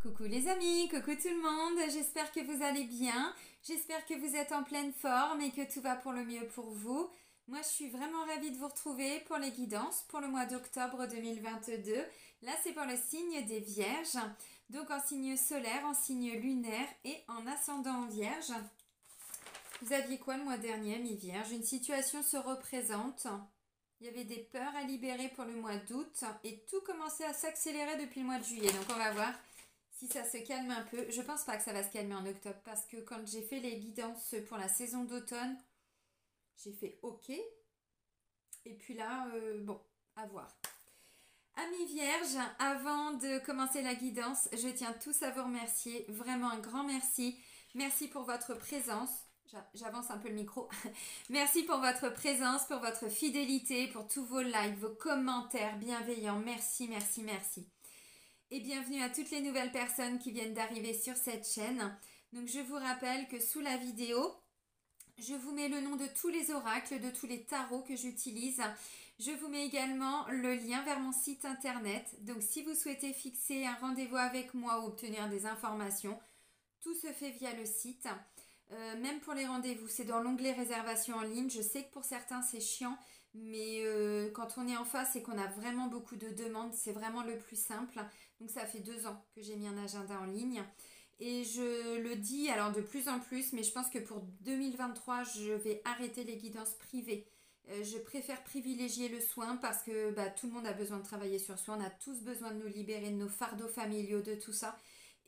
Coucou les amis, coucou tout le monde, j'espère que vous allez bien, j'espère que vous êtes en pleine forme et que tout va pour le mieux pour vous. Moi je suis vraiment ravie de vous retrouver pour les guidances pour le mois d'octobre 2022. Là c'est pour le signe des Vierges, donc en signe solaire, en signe lunaire et en ascendant en Vierge. Vous aviez quoi le mois dernier, mi-Vierge? Une situation se représente. Il y avait des peurs à libérer pour le mois d'août et tout commençait à s'accélérer depuis le mois de juillet. Donc on va voir si ça se calme un peu. Je pense pas que ça va se calmer en octobre parce que quand j'ai fait les guidances pour la saison d'automne, j'ai fait OK. Et puis là, bon, à voir. Amis vierges, avant de commencer la guidance, je tiens tous à vous remercier. Vraiment un grand merci. Merci pour votre présence. J'avance un peu le micro. Merci pour votre présence, pour votre fidélité, pour tous vos likes, vos commentaires bienveillants. Merci, merci, merci. Et bienvenue à toutes les nouvelles personnes qui viennent d'arriver sur cette chaîne. Donc je vous rappelle que sous la vidéo, je vous mets le nom de tous les oracles, de tous les tarots que j'utilise. Je vous mets également le lien vers mon site internet. Donc si vous souhaitez fixer un rendez-vous avec moi ou obtenir des informations, tout se fait via le site. Même pour les rendez-vous, c'est dans l'onglet réservation en ligne. Je sais que pour certains c'est chiant, mais quand on est en face et qu'on a vraiment beaucoup de demandes, c'est vraiment le plus simple. Donc ça fait 2 ans que j'ai mis un agenda en ligne. Et je le dis alors de plus en plus, mais je pense que pour 2023, je vais arrêter les guidances privées. Je préfère privilégier le soin parce que tout le monde a besoin de travailler sur soi. On a tous besoin de nous libérer de nos fardeaux familiaux, de tout ça.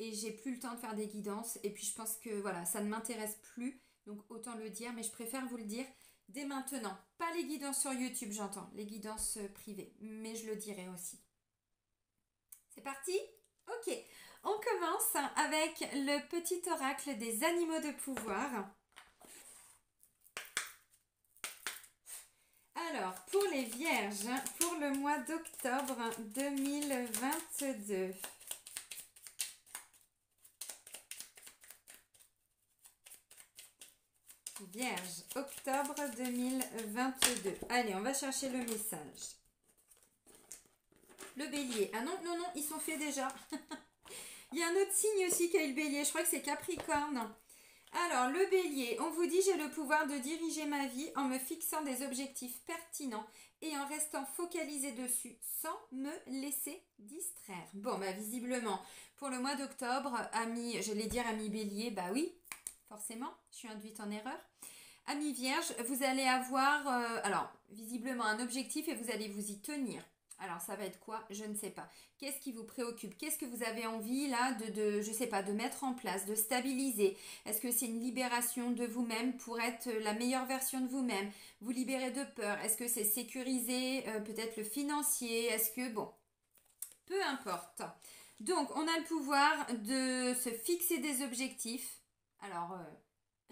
Et j'ai plus le temps de faire des guidances. Et puis je pense que voilà, ça ne m'intéresse plus. Donc autant le dire, mais je préfère vous le dire dès maintenant. Pas les guidances sur YouTube, j'entends. Les guidances privées. Mais je le dirai aussi. C'est parti? Ok. On commence avec le petit oracle des animaux de pouvoir. Alors, pour les vierges, pour le mois d'octobre 2022. Vierge, octobre 2022. Allez, on va chercher le message. Le bélier. Ah non, non, non, ils sont faits déjà. Il y a un autre signe aussi qui a eu le bélier. Je crois que c'est Capricorne. Alors, le bélier, on vous dit j'ai le pouvoir de diriger ma vie en me fixant des objectifs pertinents et en restant focalisé dessus sans me laisser distraire. Bon, visiblement, pour le mois d'octobre, amis, j'allais dire amis bélier, oui, forcément, je suis induite en erreur. Amis vierge, vous allez avoir, alors, visiblement un objectif et vous allez vous y tenir. Alors, ça va être quoi? Je ne sais pas. Qu'est-ce qui vous préoccupe? Qu'est-ce que vous avez envie, là, je sais pas, de mettre en place, de stabiliser? Est-ce que c'est une libération de vous-même pour être la meilleure version de vous-même? Vous libérer de peur? Est-ce que c'est sécuriser peut-être le financier? Est-ce que, bon, peu importe. Donc, on a le pouvoir de se fixer des objectifs. Alors,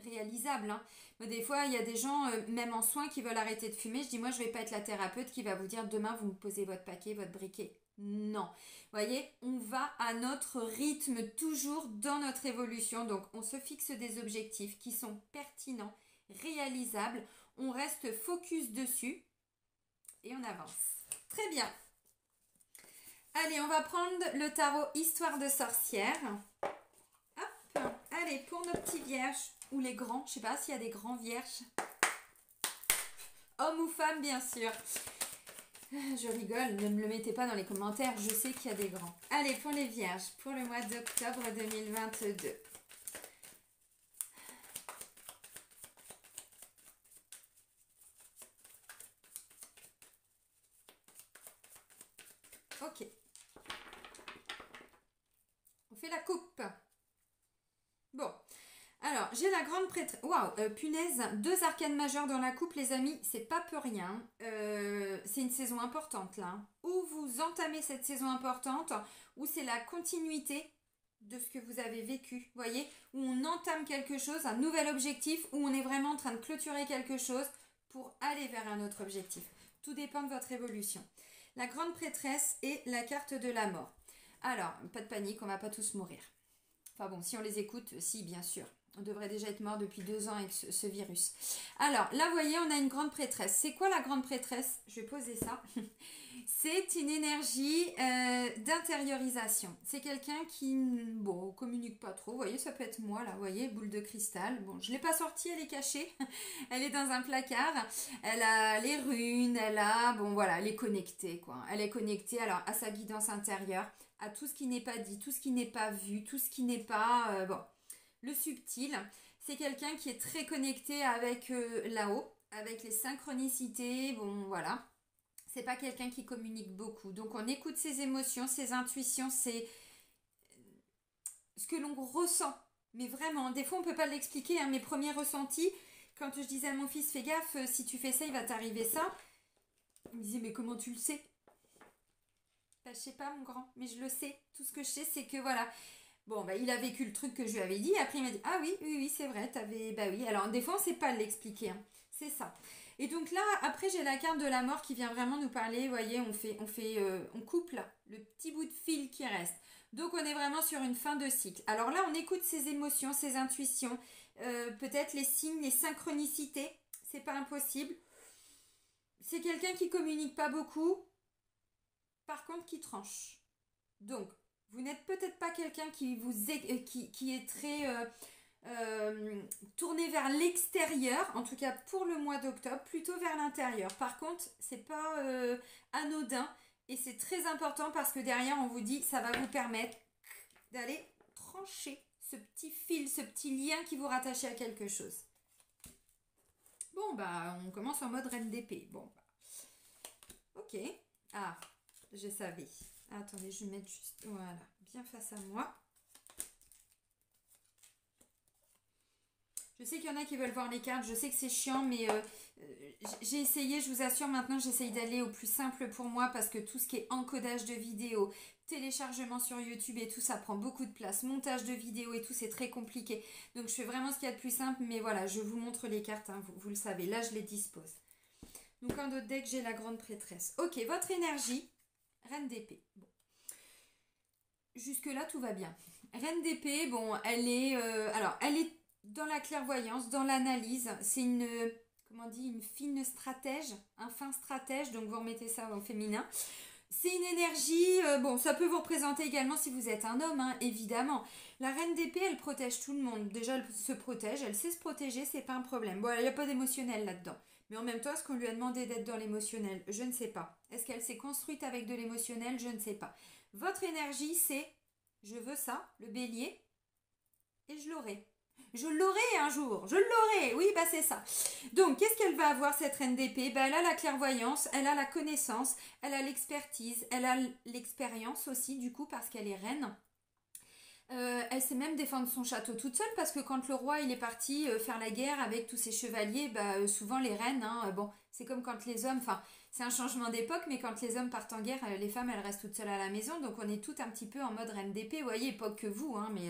réalisable, hein. Mais des fois il y a des gens même en soins qui veulent arrêter de fumer. Je dis moi je vais pas être la thérapeute qui va vous dire demain vous me posez votre paquet, votre briquet. Non, vous voyez, on va à notre rythme, toujours dans notre évolution. Donc on se fixe des objectifs qui sont pertinents, réalisables, on reste focus dessus et on avance. Très bien. Allez, on va prendre le tarot Histoire de sorcière. Hop, allez, pour nos petits vierges. Ou les grands, je sais pas s'il y a des grands vierges. Hommes ou femmes, bien sûr. Je rigole, ne me le mettez pas dans les commentaires, je sais qu'il y a des grands. Allez, pour les vierges, pour le mois d'octobre 2022. Ok. On fait la coupe. Bon. Alors, j'ai la grande prêtresse. Waouh, punaise, 2 arcanes majeures dans la coupe, les amis, c'est pas peu rien. C'est une saison importante là. Ou vous entamez cette saison importante, ou c'est la continuité de ce que vous avez vécu. Vous voyez, où on entame quelque chose, un nouvel objectif, où on est vraiment en train de clôturer quelque chose pour aller vers un autre objectif. Tout dépend de votre évolution. La grande prêtresse et la carte de la mort. Alors, pas de panique, on va pas tous mourir. Enfin bon, si on les écoute, si, bien sûr. On devrait déjà être mort depuis 2 ans avec ce virus. Alors, là, vous voyez, on a une grande prêtresse. C'est quoi la grande prêtresse? Je vais poser ça. C'est une énergie d'intériorisation. C'est quelqu'un qui, bon, communique pas trop. Vous voyez, ça peut être moi, là, vous voyez, boule de cristal. Bon, je ne l'ai pas sortie, elle est cachée. Elle est dans un placard. Elle a les runes, elle a, bon, voilà, elle est connectée, quoi. Elle est connectée, alors, à sa guidance intérieure, à tout ce qui n'est pas dit, tout ce qui n'est pas vu, tout ce qui n'est pas, bon, le subtil. C'est quelqu'un qui est très connecté avec là-haut, avec les synchronicités, bon, voilà. C'est pas quelqu'un qui communique beaucoup. Donc on écoute ses émotions, ses intuitions, c'est ce que l'on ressent. Mais vraiment, des fois on peut pas l'expliquer. Hein. Mes premiers ressentis, quand je disais à mon fils, fais gaffe, si tu fais ça, il va t'arriver ça. Il me disait, mais comment tu le sais? Bah, je sais pas, mon grand, mais je le sais. Tout ce que je sais, c'est que voilà. Bon, bah, il a vécu le truc que je lui avais dit. Après, il m'a dit, ah oui, oui, oui, c'est vrai, t'avais. Bah oui. Alors, des fois, on sait pas l'expliquer. Hein. C'est ça. Et donc là, après, j'ai la carte de la mort qui vient vraiment nous parler. Vous voyez, on coupe là, le petit bout de fil qui reste. Donc, on est vraiment sur une fin de cycle. Alors là, on écoute ses émotions, ses intuitions, peut-être les signes, les synchronicités. C'est pas impossible. C'est quelqu'un qui communique pas beaucoup, par contre, qui tranche. Donc, vous n'êtes peut-être pas quelqu'un qui est très tourné vers l'extérieur, en tout cas pour le mois d'octobre, plutôt vers l'intérieur. Par contre, c'est pas anodin et c'est très important parce que derrière, on vous dit, ça va vous permettre d'aller trancher ce petit fil, ce petit lien qui vous rattache à quelque chose. Bon, bah, on commence en mode reine d'épée. Bon, bah. Ok. Ah, je savais. Attendez, je vais mettre juste, voilà, bien face à moi. Je sais qu'il y en a qui veulent voir les cartes, je sais que c'est chiant, mais j'ai essayé, je vous assure, maintenant j'essaye d'aller au plus simple pour moi parce que tout ce qui est encodage de vidéos, téléchargement sur YouTube et tout, ça prend beaucoup de place, montage de vidéos et tout, c'est très compliqué. Donc je fais vraiment ce qu'il y a de plus simple, mais voilà, je vous montre les cartes, hein, vous le savez, là je les dispose. Donc en d'autres decks, j'ai la grande prêtresse. Ok, votre énergie, reine d'épée. Bon. Jusque-là, tout va bien. Reine d'épée, bon, elle est dans la clairvoyance, dans l'analyse. C'est une, comment on dit, une fine stratège, un fin stratège. Donc, vous remettez ça au féminin. C'est une énergie, bon, ça peut vous représenter également si vous êtes un homme, hein, évidemment. La reine d'épée, elle protège tout le monde. Déjà, elle se protège, elle sait se protéger, c'est pas un problème. Bon, il n'y a pas d'émotionnel là-dedans. Mais en même temps, est-ce qu'on lui a demandé d'être dans l'émotionnel? Je ne sais pas. Est-ce qu'elle s'est construite avec de l'émotionnel? Je ne sais pas. Votre énergie, c'est je veux ça, le bélier, et je l'aurai. Je l'aurai un jour, je l'aurai, oui, bah c'est ça. Donc, qu'est-ce qu'elle va avoir cette reine d'épée? Bah, elle a la clairvoyance, elle a la connaissance, elle a l'expertise, elle a l'expérience aussi, du coup, parce qu'elle est reine. Elle sait même défendre son château toute seule parce que quand le roi il est parti faire la guerre avec tous ses chevaliers, bah, souvent les reines, hein, bon, c'est comme quand les hommes, enfin c'est un changement d'époque, mais quand les hommes partent en guerre, les femmes elles restent toutes seules à la maison, donc on est toutes un petit peu en mode reine d'épée, vous voyez, pas que vous, hein, mais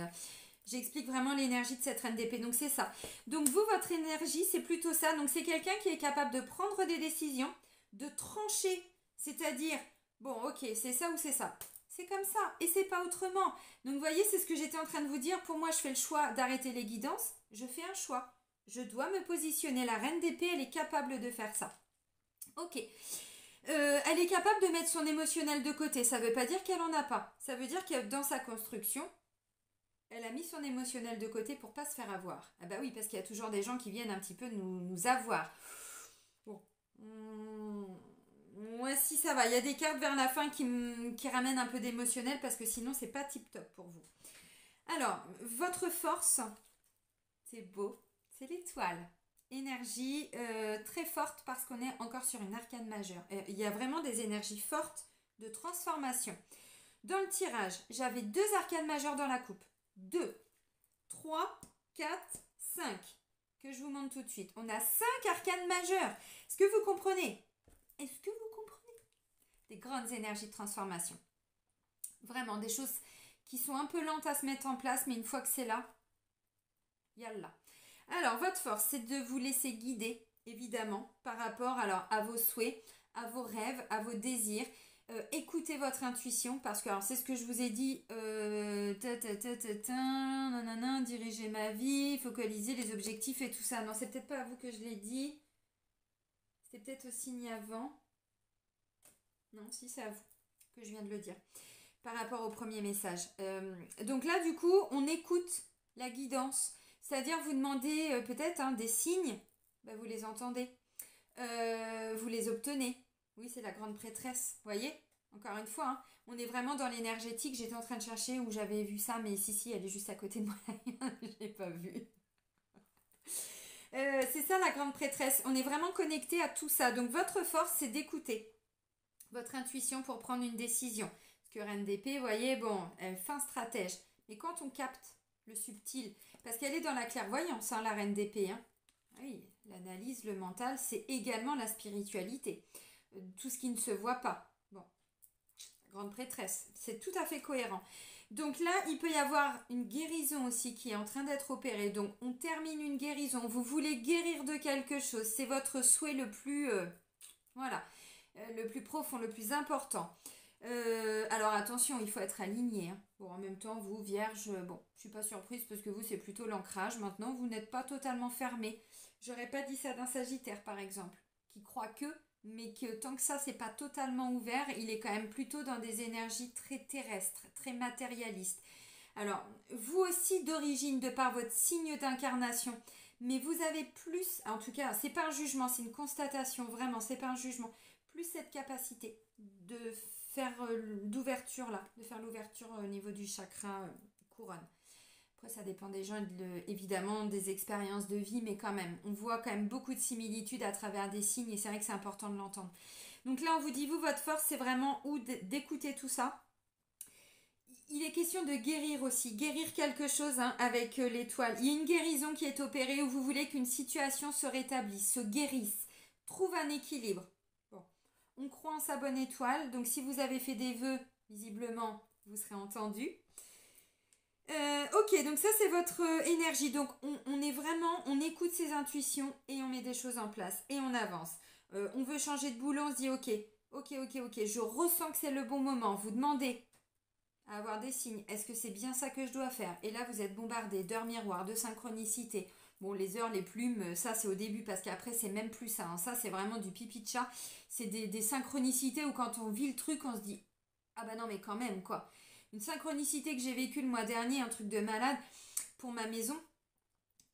j'explique vraiment l'énergie de cette reine d'épée, donc c'est ça. Donc vous, votre énergie, c'est plutôt ça, donc c'est quelqu'un qui est capable de prendre des décisions, de trancher, c'est-à-dire, bon ok, c'est ça ou c'est ça. C'est comme ça, et c'est pas autrement. Donc vous voyez, c'est ce que j'étais en train de vous dire. Pour moi, je fais le choix d'arrêter les guidances. Je fais un choix. Je dois me positionner. La reine d'épée, elle est capable de faire ça. Ok. Elle est capable de mettre son émotionnel de côté. Ça ne veut pas dire qu'elle en a pas. Ça veut dire que dans sa construction, elle a mis son émotionnel de côté pour pas se faire avoir. Ah bah oui, parce qu'il y a toujours des gens qui viennent un petit peu nous avoir. Bon. Ouais, si ça va. Il y a des cartes vers la fin qui ramènent un peu d'émotionnel parce que sinon, c'est pas tip top pour vous. Alors, votre force, c'est beau, c'est l'étoile. Énergie très forte parce qu'on est encore sur une arcane majeure. Il y a vraiment des énergies fortes de transformation. Dans le tirage, j'avais 2 arcanes majeures dans la coupe. 2, 3, 4, 5. Que je vous montre tout de suite. On a 5 arcanes majeures. Est-ce que vous comprenez? Est-ce que vous comprenez? Des grandes énergies de transformation. Vraiment, des choses qui sont un peu lentes à se mettre en place, mais une fois que c'est là, yallah. Alors, votre force, c'est de vous laisser guider, évidemment, par rapport alors, à vos souhaits, à vos rêves, à vos désirs. Écoutez votre intuition, parce que c'est ce que je vous ai dit, diriger ma vie, focaliser les objectifs et tout ça. Non, c'est peut-être pas à vous que je l'ai dit. C'est peut-être au signe avant. Non, si, c'est à vous que je viens de le dire. Par rapport au premier message. Donc là, du coup, on écoute la guidance. C'est-à-dire, vous demandez peut-être des signes. Ben, vous les entendez. Vous les obtenez. Oui, c'est la grande prêtresse. Vous voyez? Encore une fois, hein, on est vraiment dans l'énergétique. J'étais en train de chercher où j'avais vu ça, mais si, elle est juste à côté de moi. Je ne l'ai pas vue. C'est ça la grande prêtresse. On est vraiment connecté à tout ça. Donc votre force, c'est d'écouter votre intuition pour prendre une décision. Parce que Reine d'épée, vous voyez, bon, elle est fin stratège. Mais quand on capte le subtil, parce qu'elle est dans la clairvoyance, hein, la Reine d'épée. Hein. Oui, l'analyse, le mental, c'est également la spiritualité. Tout ce qui ne se voit pas. Bon, la grande prêtresse, c'est tout à fait cohérent. Donc là, il peut y avoir une guérison aussi qui est en train d'être opérée. Donc on termine une guérison. Vous voulez guérir de quelque chose. C'est votre souhait le plus... le plus profond, le plus important. Alors attention, il faut être aligné. Hein. Bon, en même temps, vous, Vierge, bon, je suis pas surprise parce que vous, c'est plutôt l'ancrage. Maintenant, vous n'êtes pas totalement fermé. J'aurais pas dit ça d'un Sagittaire, par exemple, qui croit que, mais que tant que ça, c'est pas totalement ouvert, il est quand même plutôt dans des énergies très terrestres, très matérialistes. Alors, vous aussi, d'origine, de par votre signe d'incarnation, mais vous avez plus, en tout cas, c'est pas un jugement, c'est une constatation, vraiment, c'est pas un jugement, plus cette capacité de faire d'ouverture là, de faire l'ouverture au niveau du chakra couronne. Après, ça dépend des gens, évidemment, des expériences de vie, mais quand même, on voit quand même beaucoup de similitudes à travers des signes et c'est vrai que c'est important de l'entendre. Donc là, on vous dit, vous, votre force, c'est vraiment d'écouter tout ça. Il est question de guérir aussi, guérir quelque chose avec l'étoile. Il y a une guérison qui est opérée où vous voulez qu'une situation se rétablisse, se guérisse, trouve un équilibre. Bon, on croit en sa bonne étoile, donc si vous avez fait des vœux, visiblement, vous serez entendu. Ok, donc ça c'est votre énergie. Donc on est vraiment, on écoute ses intuitions et on met des choses en place et on avance. On veut changer de boulot, on se dit ok, je ressens que c'est le bon moment. Vous demandez à avoir des signes. Est-ce que c'est bien ça que je dois faire? Et là, vous êtes bombardé d'heures miroirs, de synchronicité. Bon, les heures, les plumes, ça, c'est au début, parce qu'après, c'est même plus ça. Hein. Ça, c'est vraiment du pipi de chat. C'est des synchronicités où quand on vit le truc, on se dit « Ah bah non, mais quand même, quoi ». Une synchronicité que j'ai vécue le mois dernier, un truc de malade, pour ma maison.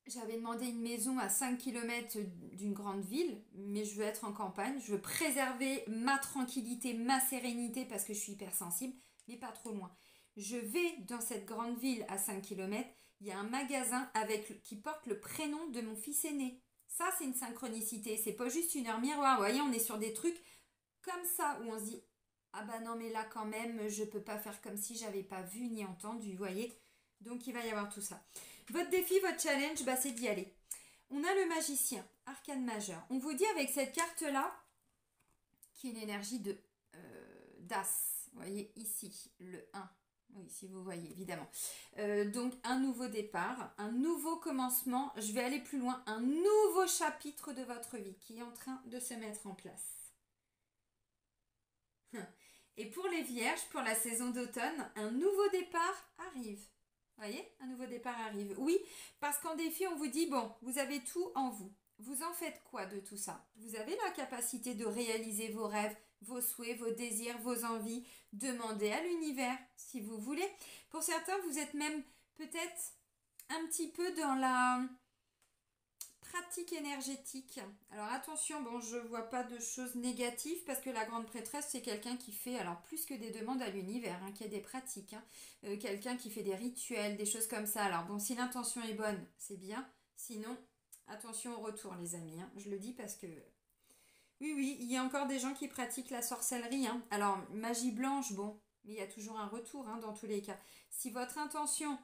J'avais demandé une maison à 5 km d'une grande ville, mais je veux être en campagne. Je veux préserver ma tranquillité, ma sérénité, parce que je suis hypersensible, mais pas trop loin. Je vais dans cette grande ville à 5 km, il y a un magasin qui porte le prénom de mon fils aîné. Ça, c'est une synchronicité, c'est pas juste une heure miroir. Vous voyez, on est sur des trucs comme ça, où on se dit « Ah bah non, mais là quand même, je peux pas faire comme si j'avais pas vu ni entendu, vous voyez ?» Donc, il va y avoir tout ça. Votre défi, votre challenge, bah, c'est d'y aller. On a le magicien, arcane majeur. On vous dit avec cette carte-là, qui est l'énergie de d'As. Vous voyez ici, le 1. Oui, si vous voyez, évidemment. Donc, un nouveau départ, un nouveau commencement. Je vais aller plus loin. Un nouveau chapitre de votre vie qui est en train de se mettre en place. Et pour les vierges, pour la saison d'automne, un nouveau départ arrive. Vous voyez, un nouveau départ arrive. Oui, parce qu'en défi, on vous dit, bon, vous avez tout en vous. Vous en faites quoi de tout ça? Vous avez la capacité de réaliser vos rêves, vos souhaits, vos désirs, vos envies. Demandez à l'univers si vous voulez. Pour certains, vous êtes même peut-être un petit peu dans la pratique énergétique. Alors attention, bon, je vois pas de choses négatives parce que la grande prêtresse, c'est quelqu'un qui fait, alors plus que des demandes à l'univers, qui a des pratiques, quelqu'un qui fait des rituels, des choses comme ça. Alors bon, si l'intention est bonne, c'est bien. Sinon, attention au retour, les amis. Je le dis parce que oui, il y a encore des gens qui pratiquent la sorcellerie. Alors, magie blanche, bon, mais il y a toujours un retour dans tous les cas. Si votre intention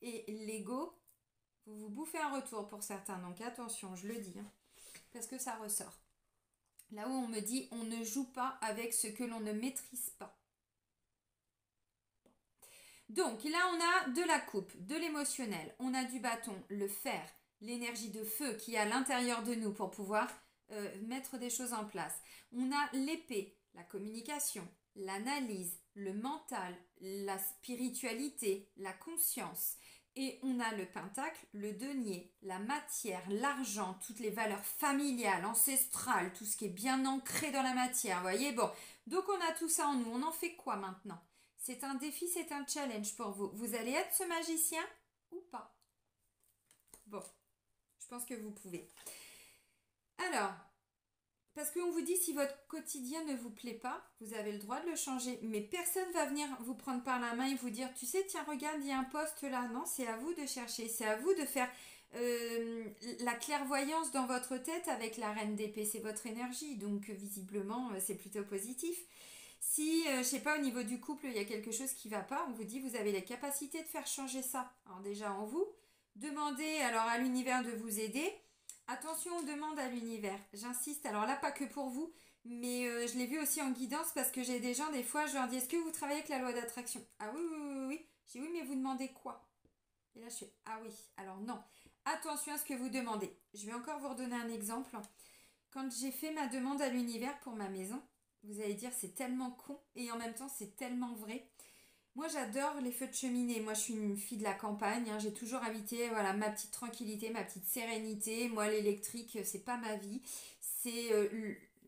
est l'ego, vous vous bouffez un retour pour certains. Donc attention, je le dis, parce que ça ressort. Là où on me dit, on ne joue pas avec ce que l'on ne maîtrise pas. Donc là, on a de la coupe, de l'émotionnel, on a du bâton, le fer, l'énergie de feu qui est à l'intérieur de nous pour pouvoir mettre des choses en place. On a l'épée, la communication, l'analyse, le mental, la spiritualité, la conscience. Et on a le pentacle, le denier, la matière, l'argent, toutes les valeurs familiales, ancestrales, tout ce qui est bien ancré dans la matière. Vous voyez, bon, Donc on a tout ça en nous. On en fait quoi maintenant? C'est un défi, c'est un challenge pour vous. Vous allez être ce magicien ou pas? Bon, je pense que vous pouvez. Alors, parce qu'on vous dit si votre quotidien ne vous plaît pas, vous avez le droit de le changer. Mais personne va venir vous prendre par la main et vous dire, tu sais, tiens, regarde, il y a un poste là. Non, c'est à vous de chercher. C'est à vous de faire la clairvoyance dans votre tête avec la reine d'épée. C'est votre énergie. Donc, visiblement, c'est plutôt positif. Si, je sais pas, au niveau du couple, il y a quelque chose qui ne va pas, on vous dit, vous avez les capacités de faire changer ça. Alors déjà en vous, demandez alors à l'univers de vous aider. Attention aux demandes à l'univers, j'insiste, alors là pas que pour vous, mais je l'ai vu aussi en guidance parce que j'ai des gens, des fois je leur dis est-ce que vous travaillez avec la loi d'attraction? Ah oui, oui, oui, oui. Je dis oui mais vous demandez quoi? Et là je fais ah oui, alors non, attention à ce que vous demandez. Je vais encore vous redonner un exemple. Quand j'ai fait ma demande à l'univers pour ma maison, vous allez dire c'est tellement con et en même temps c'est tellement vrai. Moi, j'adore les feux de cheminée. Moi, je suis une fille de la campagne, hein. J'ai toujours habité, voilà, ma petite tranquillité, ma petite sérénité. Moi, l'électrique, c'est pas ma vie. C'est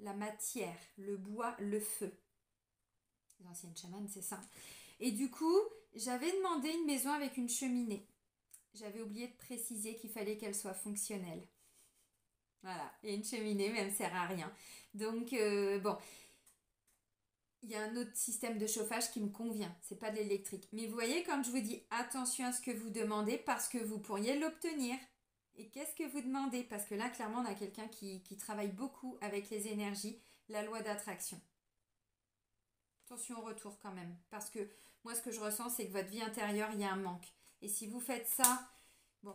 la matière, le bois, le feu. Les anciennes chamanes, c'est ça. Et du coup, j'avais demandé une maison avec une cheminée. J'avais oublié de préciser qu'il fallait qu'elle soit fonctionnelle. Voilà. Et une cheminée, mais elle ne sert à rien. Donc, bon. Il y a un autre système de chauffage qui me convient, c'est pas de l'électrique. Mais vous voyez, quand je vous dis attention à ce que vous demandez, parce que vous pourriez l'obtenir. Et qu'est-ce que vous demandez? Parce que là, clairement, on a quelqu'un qui travaille beaucoup avec les énergies, la loi d'attraction. Attention au retour quand même, parce que moi, ce que je ressens, c'est que votre vie intérieure, il y a un manque. Et si vous faites ça, bon,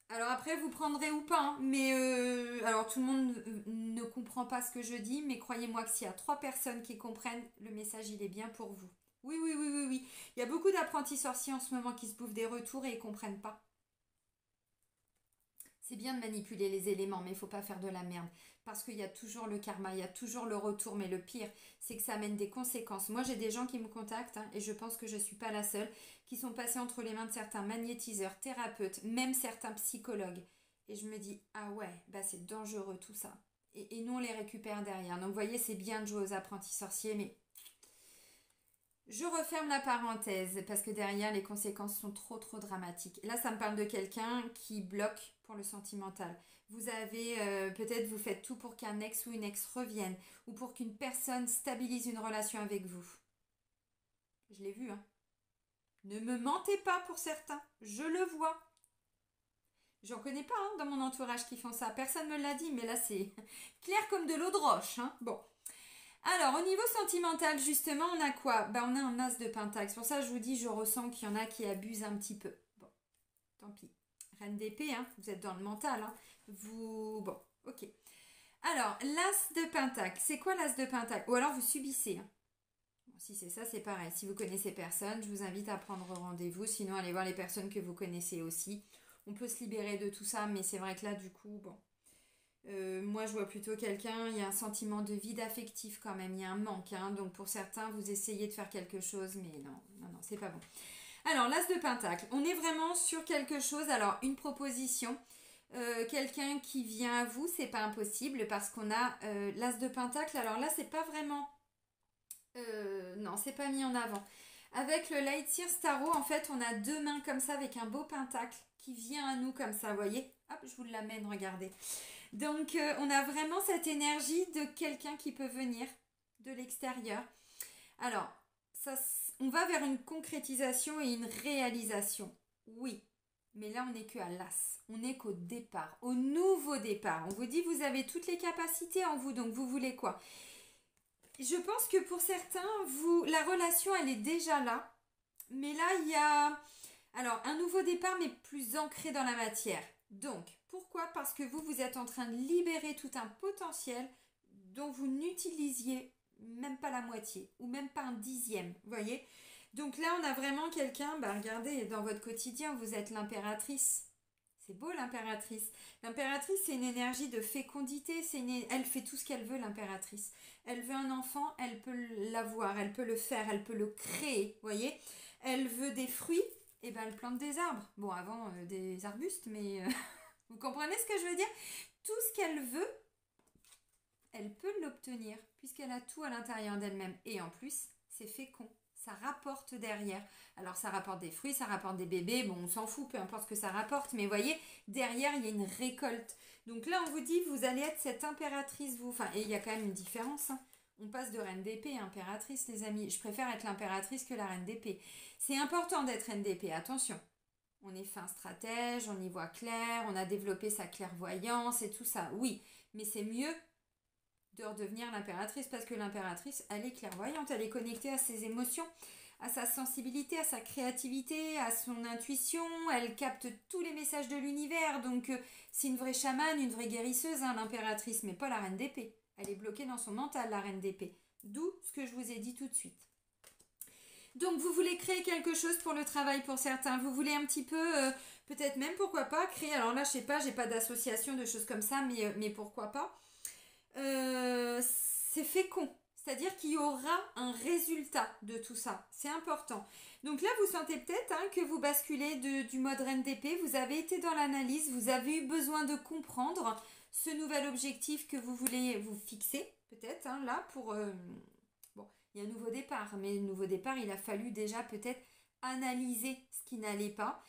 alors après, vous prendrez ou pas, hein, mais alors tout le monde ne comprend pas ce que je dis, mais croyez-moi que s'il y a 3 personnes qui comprennent, le message, il est bien pour vous. Oui, oui, oui, oui, oui. Il y a beaucoup d'apprentis sorciers en ce moment qui se bouffent des retours et ils ne comprennent pas. C'est bien de manipuler les éléments, mais il ne faut pas faire de la merde. Parce qu'il y a toujours le karma, il y a toujours le retour, mais le pire, c'est que ça amène des conséquences. Moi, j'ai des gens qui me contactent, hein, et je pense que je ne suis pas la seule, qui sont passés entre les mains de certains magnétiseurs, thérapeutes, même certains psychologues. Et je me dis, ah ouais, bah c'est dangereux tout ça. Et nous, on les récupère derrière. Donc, vous voyez, c'est bien de jouer aux apprentis sorciers, mais je referme la parenthèse parce que derrière, les conséquences sont trop, trop dramatiques. Là, ça me parle de quelqu'un qui bloque pour le sentimental. Vous avez, peut-être vous faites tout pour qu'un ex ou une ex revienne ou pour qu'une personne stabilise une relation avec vous. Je l'ai vu, hein. Ne me mentez pas pour certains, je le vois. J'en connais pas hein, dans mon entourage qui font ça. Personne ne me l'a dit, mais là c'est clair comme de l'eau de roche. Hein. Bon. Alors, au niveau sentimental, justement, on a quoi? On a un as de pentacle. C'est pour ça que je vous dis, je ressens qu'il y en a qui abusent un petit peu. Bon, tant pis. Reine d'épée, hein, vous êtes dans le mental. Hein. Bon, ok. Alors, l'as de pentacle, c'est quoi l'as de pentacle? Ou alors vous subissez. Hein. Bon, si c'est ça, c'est pareil. Si vous connaissez personne, je vous invite à prendre rendez-vous. Sinon, allez voir les personnes que vous connaissez aussi. On peut se libérer de tout ça, mais c'est vrai que là, du coup, bon. Moi, je vois plutôt quelqu'un, il y a un sentiment de vide affectif quand même, il y a un manque. Hein, donc, pour certains, vous essayez de faire quelque chose, mais non, non, non, c'est pas bon. Alors, l'as de pentacle, on est vraiment sur quelque chose. Alors, une proposition, quelqu'un qui vient à vous, c'est pas impossible parce qu'on a l'as de pentacle. Alors là, c'est pas vraiment. Non, c'est pas mis en avant. Avec le Light Seer Starro, en fait, on a 2 mains comme ça avec un beau pentacle qui vient à nous comme ça, vous voyez? Hop, je vous l'amène, regardez. Donc, on a vraiment cette énergie de quelqu'un qui peut venir de l'extérieur. Alors, ça, on va vers une concrétisation et une réalisation. Oui, mais là, on n'est que à l'as. On n'est qu'au départ, au nouveau départ. On vous dit, vous avez toutes les capacités en vous, donc vous voulez quoi? Je pense que pour certains, la relation, elle est déjà là. Mais là, il y a alors un nouveau départ, mais plus ancré dans la matière. Donc, pourquoi? Parce que vous êtes en train de libérer tout un potentiel dont vous n'utilisiez même pas la moitié, ou même pas un dixième, vous voyez? Donc là, on a vraiment quelqu'un, regardez, dans votre quotidien, vous êtes l'impératrice. C'est beau l'impératrice. L'impératrice, c'est une énergie de fécondité. Elle fait tout ce qu'elle veut, l'impératrice. Elle veut un enfant, elle peut l'avoir, elle peut le faire, elle peut le créer, vous voyez. Elle veut des fruits, et elle plante des arbres. Bon, avant, des arbustes, mais vous comprenez ce que je veux dire? Tout ce qu'elle veut, elle peut l'obtenir puisqu'elle a tout à l'intérieur d'elle-même. Et en plus, c'est fécond. Ça rapporte derrière. Alors ça rapporte des fruits, ça rapporte des bébés, bon on s'en fout, peu importe ce que ça rapporte, mais vous voyez, derrière il y a une récolte. Donc là on vous dit, vous allez être cette impératrice, vous, enfin, et il y a quand même une différence, hein. On passe de reine d'épée à impératrice, les amis. Je préfère être l'impératrice que la reine d'épée. C'est important d'être reine d'épée, attention. On est fin stratège, on y voit clair, on a développé sa clairvoyance et tout ça, oui. Mais c'est mieux de redevenir l'impératrice parce que l'impératrice, elle est clairvoyante, elle est connectée à ses émotions, à sa sensibilité, à sa créativité, à son intuition, elle capte tous les messages de l'univers, donc c'est une vraie chamane, une vraie guérisseuse, hein, l'impératrice, mais pas la reine d'épée. Elle est bloquée dans son mental, la reine d'épée. D'où ce que je vous ai dit tout de suite. Donc vous voulez créer quelque chose pour le travail pour certains, vous voulez un petit peu, peut-être même pourquoi pas, créer, alors là je sais pas, j'ai pas d'association de choses comme ça, mais pourquoi pas. C'est fécond. C'est-à-dire qu'il y aura un résultat de tout ça. C'est important. Donc là, vous sentez peut-être que vous basculez du mode reine d'épée. Vous avez été dans l'analyse. Vous avez eu besoin de comprendre ce nouvel objectif que vous voulez vous fixer. Peut-être là pour... bon, il y a un nouveau départ. Mais le nouveau départ, il a fallu déjà peut-être analyser ce qui n'allait pas.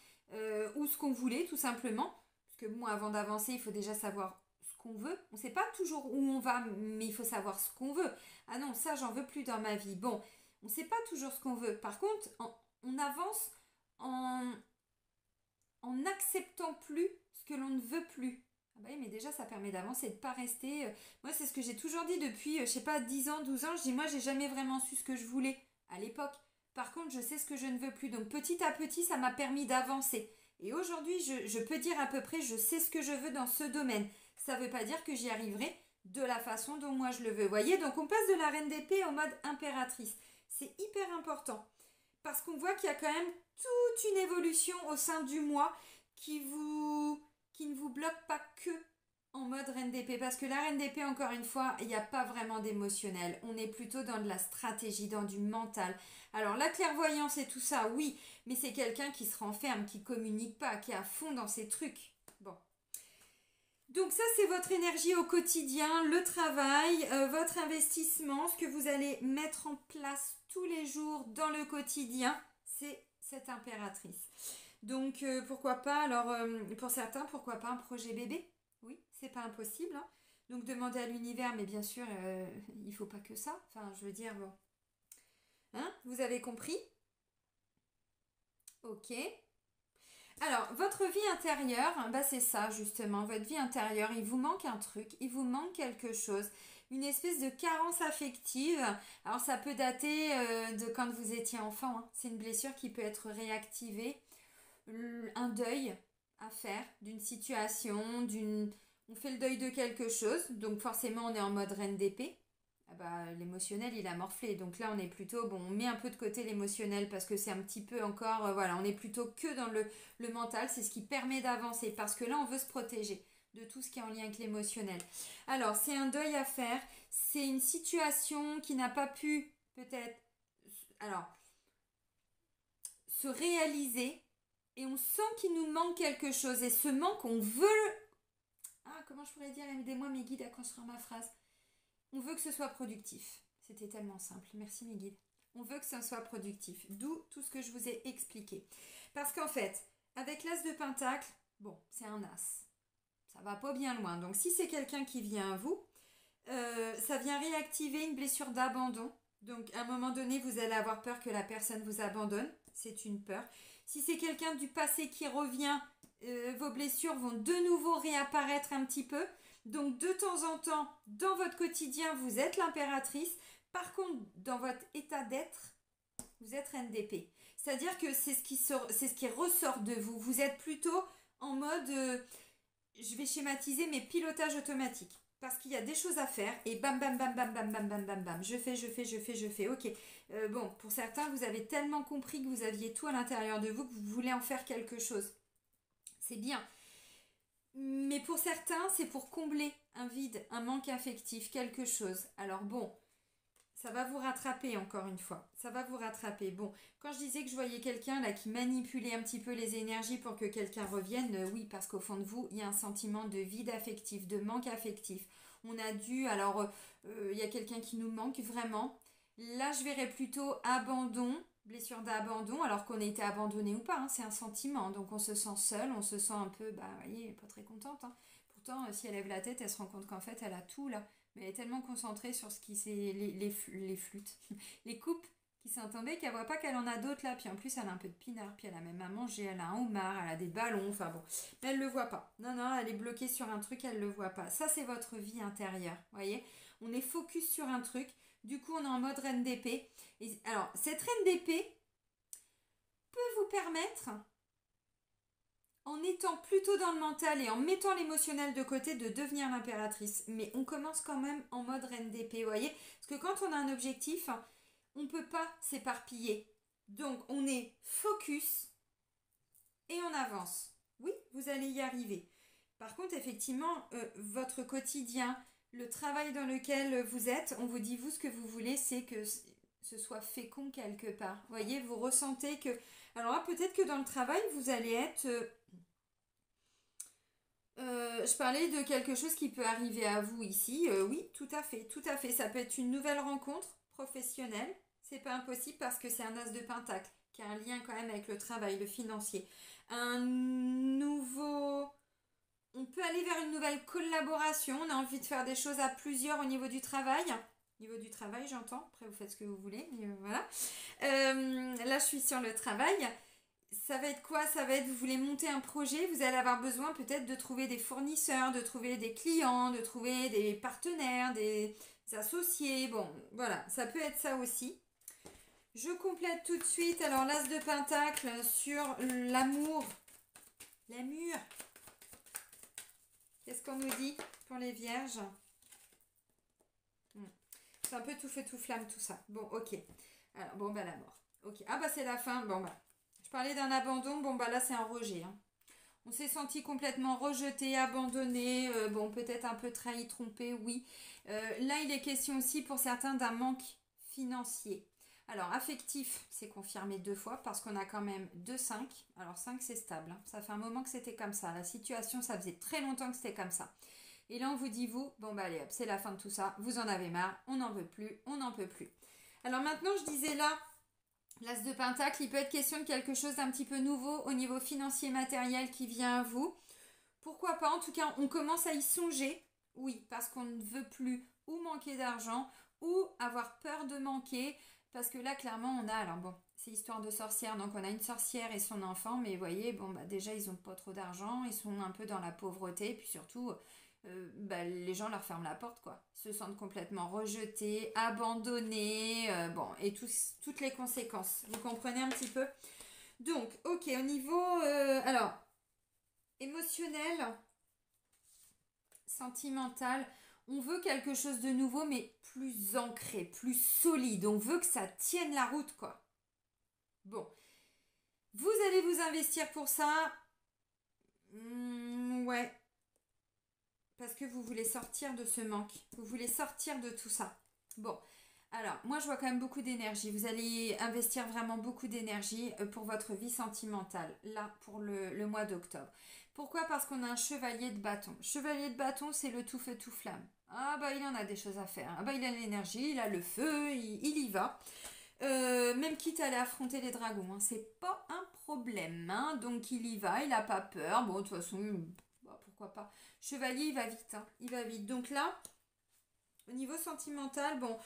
Ou ce qu'on voulait tout simplement. Parce que bon, avant d'avancer, il faut déjà savoir qu'on veut. On ne sait pas toujours où on va, mais il faut savoir ce qu'on veut. Ah non, ça, j'en veux plus dans ma vie. Bon, on ne sait pas toujours ce qu'on veut. Par contre, on avance en n'acceptant plus ce que l'on ne veut plus. Ah bah oui, mais déjà, ça permet d'avancer, de ne pas rester... Moi, c'est ce que j'ai toujours dit depuis, je sais pas, 10 ans, 12 ans. Je dis, moi, j'ai jamais vraiment su ce que je voulais à l'époque. Par contre, je sais ce que je ne veux plus. Donc, petit à petit, ça m'a permis d'avancer. Et aujourd'hui, je peux dire à peu près, je sais ce que je veux dans ce domaine. Ça ne veut pas dire que j'y arriverai de la façon dont moi je le veux. Vous voyez, donc on passe de la reine d'épée au mode impératrice. C'est hyper important parce qu'on voit qu'il y a quand même toute une évolution au sein du moi qui ne vous bloque pas que en mode reine d'épée. Parce que la reine d'épée, encore une fois, il n'y a pas vraiment d'émotionnel. On est plutôt dans de la stratégie, dans du mental. Alors la clairvoyance et tout ça, oui, mais c'est quelqu'un qui se renferme, qui ne communique pas, qui est à fond dans ses trucs. Bon. Donc ça, c'est votre énergie au quotidien, le travail, votre investissement, ce que vous allez mettre en place tous les jours dans le quotidien, c'est cette impératrice. Donc pourquoi pas, alors pour certains, pourquoi pas un projet bébé? Oui, c'est pas impossible. Hein. Donc demander à l'univers, mais bien sûr, il faut pas que ça. Enfin, je veux dire, bon. Hein, vous avez compris? Ok. Alors, votre vie intérieure, bah c'est ça justement, votre vie intérieure, il vous manque un truc, il vous manque quelque chose, une espèce de carence affective. Alors, ça peut dater de quand vous étiez enfant, hein. C'est une blessure qui peut être réactivée, un deuil à faire d'une situation, on fait le deuil de quelque chose, donc forcément on est en mode reine d'épée. Ah bah, l'émotionnel il a morflé, donc là on est plutôt, bon on met un peu de côté l'émotionnel parce que c'est un petit peu encore, voilà, on est plutôt que dans le mental, c'est ce qui permet d'avancer parce que là on veut se protéger de tout ce qui est en lien avec l'émotionnel. Alors c'est un deuil à faire, c'est une situation qui n'a pas pu peut-être, alors, se réaliser et on sent qu'il nous manque quelque chose et ce manque on veut, comment je pourrais dire, aidez-moi mes guides à construire ma phrase. On veut que ce soit productif. C'était tellement simple. Merci mes guides. On veut que ce soit productif. D'où tout ce que je vous ai expliqué. Parce qu'en fait, avec l'as de pentacle, bon, c'est un as. Ça va pas bien loin. Donc si c'est quelqu'un qui vient à vous, ça vient réactiver une blessure d'abandon. Donc à un moment donné, vous allez avoir peur que la personne vous abandonne. C'est une peur. Si c'est quelqu'un du passé qui revient, vos blessures vont de nouveau réapparaître un petit peu. Donc de temps en temps, dans votre quotidien, vous êtes l'impératrice. Par contre, dans votre état d'être, vous êtes reine d'épée. C'est-à-dire que c'est ce qui ressort de vous. Vous êtes plutôt en mode, je vais schématiser, mais pilotage automatique. Parce qu'il y a des choses à faire et bam, bam, bam, bam, bam, bam, bam, bam, bam. Je fais. Ok. Bon, pour certains, vous avez tellement compris que vous aviez tout à l'intérieur de vous que vous voulez en faire quelque chose. C'est bien. Mais pour certains, c'est pour combler un vide, un manque affectif, quelque chose. Alors bon, ça va vous rattraper encore une fois. Ça va vous rattraper. Bon, quand je disais que je voyais quelqu'un là qui manipulait un petit peu les énergies pour que quelqu'un revienne, oui, parce qu'au fond de vous, il y a un sentiment de vide affectif, de manque affectif. on a dû, alors il y a quelqu'un qui nous manque vraiment. Là, je verrais plutôt abandon, blessure d'abandon, alors qu'on a été abandonné ou pas, hein, c'est un sentiment. Donc on se sent seul, on se sent un peu, bah, vous voyez, pas très contente. Hein. Pourtant, si elle lève la tête, elle se rend compte qu'en fait, elle a tout là. Mais elle est tellement concentrée sur ce qui c'est les flûtes, les coupes qui sont tombées qu'elle voit pas qu'elle en a d'autres là. Puis en plus, elle a un peu de pinard, puis elle a même à manger, elle a un homard, elle a des ballons, enfin bon. Mais elle le voit pas. Non, non, elle est bloquée sur un truc, elle le voit pas. Ça, c'est votre vie intérieure, vous voyez. On est focus sur un truc. Du coup, on est en mode reine d'épée. Et alors, cette reine d'épée peut vous permettre, en étant plutôt dans le mental et en mettant l'émotionnel de côté, de devenir l'impératrice. Mais on commence quand même en mode reine d'épée, vous voyez. Parce que quand on a un objectif, on ne peut pas s'éparpiller. Donc, on est focus et on avance. Oui, vous allez y arriver. Par contre, effectivement, votre quotidien, le travail dans lequel vous êtes, on vous dit, vous, ce que vous voulez, c'est que ce soit fécond quelque part. Vous voyez, vous ressentez que... Alors là, peut-être que dans le travail, vous allez être... je parlais de quelque chose qui peut arriver à vous ici. Oui, tout à fait, tout à fait. Ça peut être une nouvelle rencontre professionnelle. C'est pas impossible parce que c'est un as de pentacle qui a un lien quand même avec le travail, le financier. Un nouveau... On peut aller vers une nouvelle collaboration. On a envie de faire des choses à plusieurs au niveau du travail. Au niveau du travail, j'entends. Après, vous faites ce que vous voulez. Mais voilà. Là, je suis sur le travail. Ça va être quoi? Ça va être, vous voulez monter un projet, vous allez avoir besoin peut-être de trouver des fournisseurs, de trouver des clients, de trouver des partenaires, des associés. Bon, voilà, ça peut être ça aussi. Je complète tout de suite. Alors, l'as de pentacle sur l'amour. L'amour. Qu'est-ce qu'on nous dit pour les vierges? C'est un peu tout feu, tout flamme, tout ça. Bon, ok. Alors, bon, bah, la mort. Ok. Ah, bah, c'est la fin. Bon, bah. Je parlais d'un abandon. Bon, bah, là, c'est un rejet. Hein. On s'est senti complètement rejeté, abandonné. Bon, peut-être un peu trahi, trompé, oui. Là, il est question aussi pour certains d'un manque financier. Alors, affectif, c'est confirmé 2 fois parce qu'on a quand même 2-5. Alors, 5, c'est stable. Hein. Ça fait un moment que c'était comme ça. La situation, ça faisait très longtemps que c'était comme ça. Et là, on vous dit, vous, bon, bah, allez, hop, c'est la fin de tout ça. Vous en avez marre. On n'en veut plus. On n'en peut plus. Alors, maintenant, je disais là, l'as de pentacle, il peut être question de quelque chose d'un petit peu nouveau au niveau financier matériel qui vient à vous. Pourquoi pas? En tout cas, on commence à y songer. Oui, parce qu'on ne veut plus ou manquer d'argent ou avoir peur de manquer. Parce que là, clairement, on a... Alors bon, c'est histoire de sorcière. Donc, on a une sorcière et son enfant. Mais vous voyez, bon, bah, déjà, ils n'ont pas trop d'argent. Ils sont un peu dans la pauvreté. Puis surtout... bah, les gens leur ferment la porte, quoi. Ils se sentent complètement rejetés, abandonnés, bon, et toutes les conséquences. Vous comprenez un petit peu? Donc, ok, au niveau, alors, émotionnel, sentimental, on veut quelque chose de nouveau, mais plus ancré, plus solide. On veut que ça tienne la route, quoi. Bon, vous allez vous investir pour ça. Ouais. Parce que vous voulez sortir de ce manque. Vous voulez sortir de tout ça. Bon, alors, moi, je vois quand même beaucoup d'énergie. Vous allez investir vraiment beaucoup d'énergie pour votre vie sentimentale, là, pour le mois d'octobre. Pourquoi? Parce qu'on a un chevalier de bâton. Chevalier de bâton, c'est le tout feu, tout flamme. Ah, bah, il en a des choses à faire. Ah, bah, il a l'énergie, il a le feu, il y va. Même quitte à aller affronter les dragons. Hein. C'est pas un problème. Hein. Donc, il y va, il n'a pas peur. Bon, de toute façon... Bah, pourquoi pas. Chevalier, il va vite, hein. Il va vite. Donc là, au niveau sentimental, bon,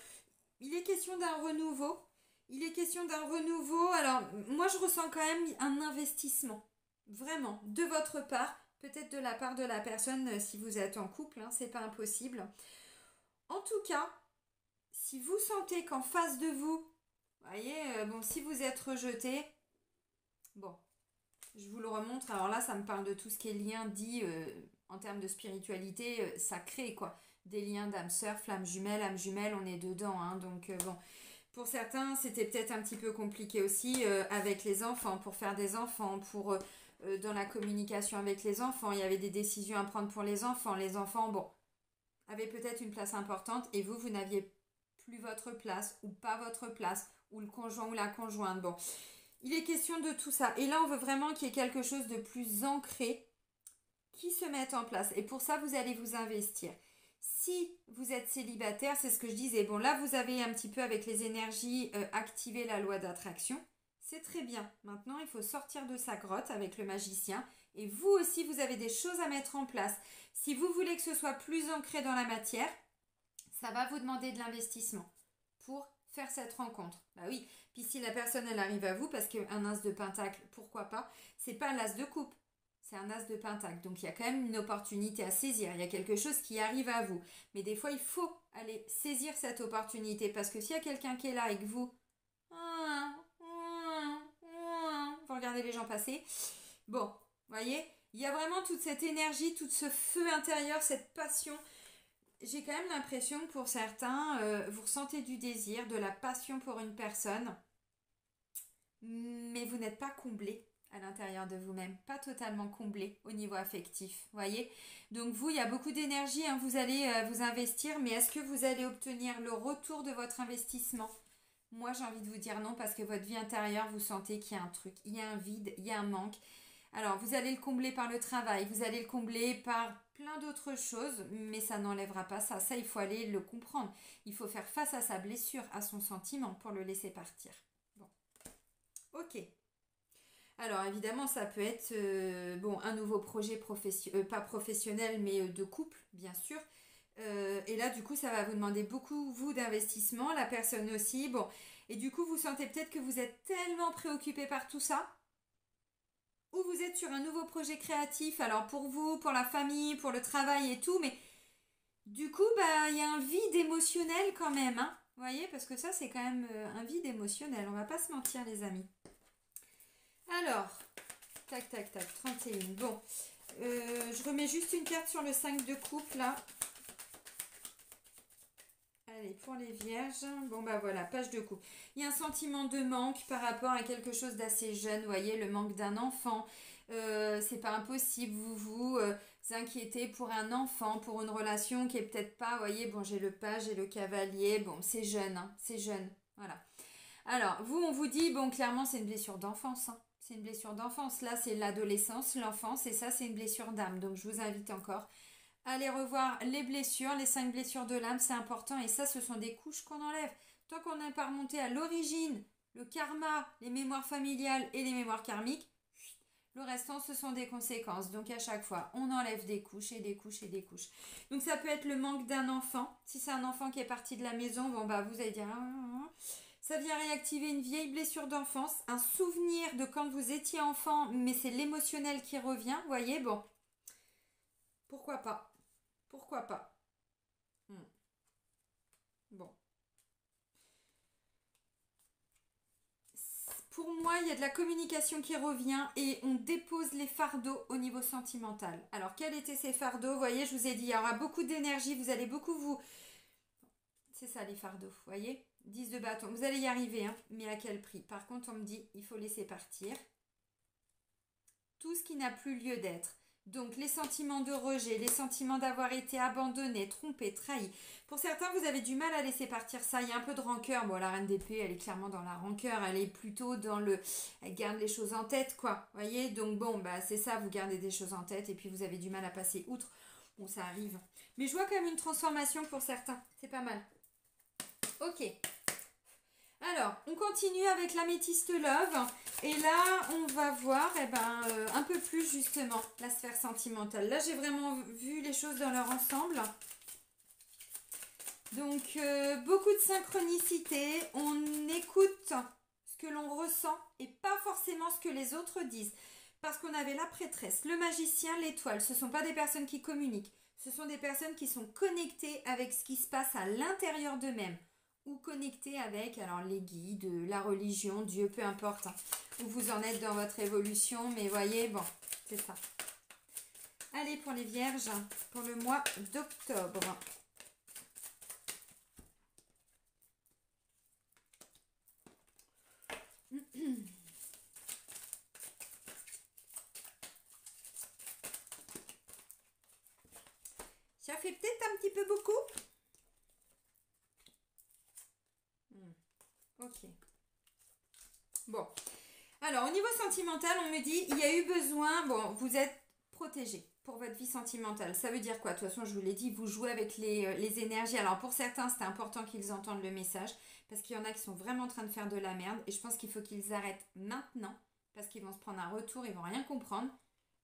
il est question d'un renouveau. Il est question d'un renouveau. Alors, moi, je ressens quand même un investissement. Vraiment, de votre part. Peut-être de la part de la personne si vous êtes en couple, hein, c'est pas impossible. En tout cas, si vous sentez qu'en face de vous, voyez, bon, si vous êtes rejeté, bon, je vous le remontre. Alors là, ça me parle de tout ce qui est lien dit en termes de spiritualité sacrée, quoi. Des liens d'âme sœur, flamme jumelle, âme jumelle, on est dedans. Hein, donc bon, pour certains, c'était peut-être un petit peu compliqué aussi avec les enfants, pour faire des enfants, pour dans la communication avec les enfants. Il y avait des décisions à prendre pour les enfants. Les enfants, bon, avaient peut-être une place importante et vous, vous n'aviez plus votre place ou pas votre place, ou le conjoint ou la conjointe. Bon, il est question de tout ça. Et là, on veut vraiment qu'il y ait quelque chose de plus ancré qui se mette en place. Et pour ça, vous allez vous investir. Si vous êtes célibataire, c'est ce que je disais. Bon, là, vous avez un petit peu avec les énergies activé la loi d'attraction. C'est très bien. Maintenant, il faut sortir de sa grotte avec le magicien. Et vous aussi, vous avez des choses à mettre en place. Si vous voulez que ce soit plus ancré dans la matière, ça va vous demander de l'investissement pour faire cette rencontre. Bah oui, puis si la personne, elle arrive à vous, parce qu'un as de pentacle, pourquoi pas, c'est pas l'as de coupe. C'est un as de pentacle. Donc il y a quand même une opportunité à saisir. Il y a quelque chose qui arrive à vous. Mais des fois, il faut aller saisir cette opportunité. Parce que s'il y a quelqu'un qui est là et que vous regardez les gens passer. Bon, voyez, il y a vraiment toute cette énergie, tout ce feu intérieur, cette passion. J'ai quand même l'impression que pour certains, vous ressentez du désir, de la passion pour une personne. Mais vous n'êtes pas comblé à l'intérieur de vous-même, pas totalement comblé au niveau affectif, voyez. Donc vous, il y a beaucoup d'énergie, hein, vous allez vous investir, mais est-ce que vous allez obtenir le retour de votre investissement? Moi, j'ai envie de vous dire non, parce que votre vie intérieure, vous sentez qu'il y a un truc, il y a un vide, il y a un manque. Alors, vous allez le combler par le travail, vous allez le combler par plein d'autres choses, mais ça n'enlèvera pas ça. Ça, il faut aller le comprendre. Il faut faire face à sa blessure, à son sentiment pour le laisser partir. Bon, ok. Alors évidemment, ça peut être un nouveau projet pas professionnel, mais de couple, bien sûr. Et là, du coup, ça va vous demander beaucoup, vous, d'investissement, la personne aussi. Bon, et du coup, vous sentez peut-être que vous êtes tellement préoccupé par tout ça, ou vous êtes sur un nouveau projet créatif, alors pour vous, pour la famille, pour le travail et tout, mais du coup, bah, il y a un vide émotionnel quand même, hein. Vous voyez, parce que ça, c'est quand même un vide émotionnel, on va pas se mentir, les amis. Alors, tac, tac, tac, 31. Bon, je remets juste une carte sur le 5 de coupe, là. Allez, pour les vierges, bon bah voilà, page de coupe. Il y a un sentiment de manque par rapport à quelque chose d'assez jeune, vous voyez, le manque d'un enfant. C'est pas impossible, vous inquiétez pour un enfant, pour une relation qui est peut-être pas, vous voyez, bon j'ai le page et le cavalier, bon c'est jeune, hein, c'est jeune, voilà. Alors, vous, on vous dit, bon clairement c'est une blessure d'enfance, hein. C'est une blessure d'enfance. Là, c'est l'adolescence, l'enfance, et ça, c'est une blessure d'âme. Donc, je vous invite encore à aller revoir les blessures, les 5 blessures de l'âme, c'est important. Et ça, ce sont des couches qu'on enlève. Tant qu'on n'est pas remonté à l'origine, le karma, les mémoires familiales et les mémoires karmiques, le restant, ce sont des conséquences. Donc, à chaque fois, on enlève des couches et des couches et des couches. Donc, ça peut être le manque d'un enfant. Si c'est un enfant qui est parti de la maison, bon, bah, vous allez dire... Ça vient réactiver une vieille blessure d'enfance, un souvenir de quand vous étiez enfant, mais c'est l'émotionnel qui revient, vous voyez, bon. Pourquoi pas? Pourquoi pas? Bon. Pour moi, il y a de la communication qui revient et on dépose les fardeaux au niveau sentimental. Alors, quels étaient ces fardeaux? Vous voyez, je vous ai dit, il y aura beaucoup d'énergie, vous allez beaucoup vous... C'est ça les fardeaux, vous voyez? 10 de bâton. Vous allez y arriver, hein, mais à quel prix? Par contre, on me dit, il faut laisser partir tout ce qui n'a plus lieu d'être. Donc, les sentiments de rejet, les sentiments d'avoir été abandonné, trompé, trahi. Pour certains, vous avez du mal à laisser partir ça. Il y a un peu de rancœur. Bon, la reine d'épée, elle est clairement dans la rancœur. Elle est plutôt dans le... Elle garde les choses en tête, quoi. Vous voyez? Donc, bon, bah, c'est ça. Vous gardez des choses en tête et puis vous avez du mal à passer outre. Bon, ça arrive. Mais je vois quand même une transformation pour certains. C'est pas mal. Ok. Alors, on continue avec l'améthyste love. Et là, on va voir un peu plus justement la sphère sentimentale. Là, j'ai vraiment vu les choses dans leur ensemble. Donc, beaucoup de synchronicité. On écoute ce que l'on ressent et pas forcément ce que les autres disent. Parce qu'on avait la prêtresse, le magicien, l'étoile. Ce ne sont pas des personnes qui communiquent. Ce sont des personnes qui sont connectées avec ce qui se passe à l'intérieur d'eux-mêmes. Ou connecté avec alors les guides, la religion, Dieu, peu importe hein, où vous en êtes dans votre évolution, mais voyez, bon, c'est ça. Allez, pour les vierges, pour le mois d'octobre. Ça fait peut-être un petit peu beaucoup. Ok. Bon. Alors, au niveau sentimental, on me dit, il y a eu besoin, bon, vous êtes protégé pour votre vie sentimentale. Ça veut dire quoi? De toute façon, je vous l'ai dit, vous jouez avec les énergies. Alors pour certains, c'est important qu'ils entendent le message parce qu'il y en a qui sont vraiment en train de faire de la merde et je pense qu'il faut qu'ils arrêtent maintenant parce qu'ils vont se prendre un retour, ils vont rien comprendre.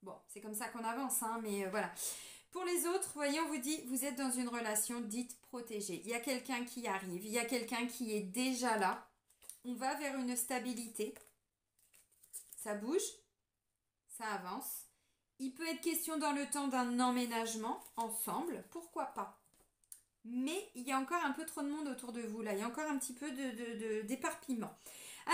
Bon, c'est comme ça qu'on avance, hein, mais voilà. Pour les autres, voyez, on vous dit, vous êtes dans une relation dite protégée. Il y a quelqu'un qui arrive, il y a quelqu'un qui est déjà là. On va vers une stabilité. Ça bouge, ça avance. Il peut être question dans le temps d'un emménagement ensemble, pourquoi pas. Mais il y a encore un peu trop de monde autour de vous là, il y a encore un petit peu d'éparpillement.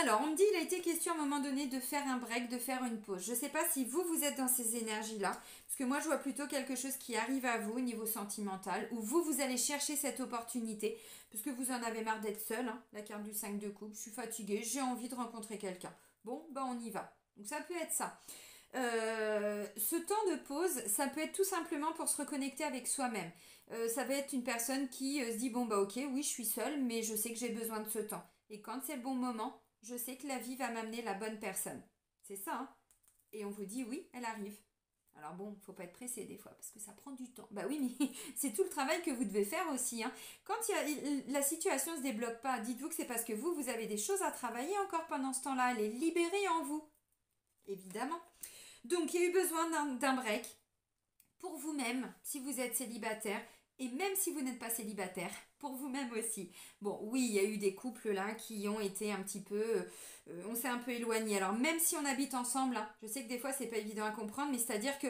Alors, on me dit, il a été question à un moment donné de faire un break, de faire une pause. Je ne sais pas si vous êtes dans ces énergies-là, parce que moi, je vois plutôt quelque chose qui arrive à vous au niveau sentimental, où vous allez chercher cette opportunité, parce que vous en avez marre d'être seul, hein, la carte du 5 de coupe, je suis fatiguée, j'ai envie de rencontrer quelqu'un. Bon, ben on y va. Donc ça peut être ça. Ce temps de pause, ça peut être tout simplement pour se reconnecter avec soi-même. Ça va être une personne qui se dit, bon bah ok, oui je suis seule, mais je sais que j'ai besoin de ce temps. Et quand c'est le bon moment, je sais que la vie va m'amener la bonne personne. C'est ça, hein. Et on vous dit, oui, elle arrive. Alors bon, faut pas être pressé des fois, parce que ça prend du temps. Bah oui, mais c'est tout le travail que vous devez faire aussi, hein. Quand la situation ne se débloque pas, dites-vous que c'est parce que vous avez des choses à travailler encore pendant ce temps-là, les libérer en vous. Évidemment. Donc, il y a eu besoin d'un break pour vous-même, si vous êtes célibataire, et même si vous n'êtes pas célibataire, pour vous-même aussi. Bon, oui, il y a eu des couples là qui ont été un petit peu... on s'est un peu éloignés. Alors, même si on habite ensemble, hein, je sais que des fois, c'est pas évident à comprendre, mais c'est-à-dire que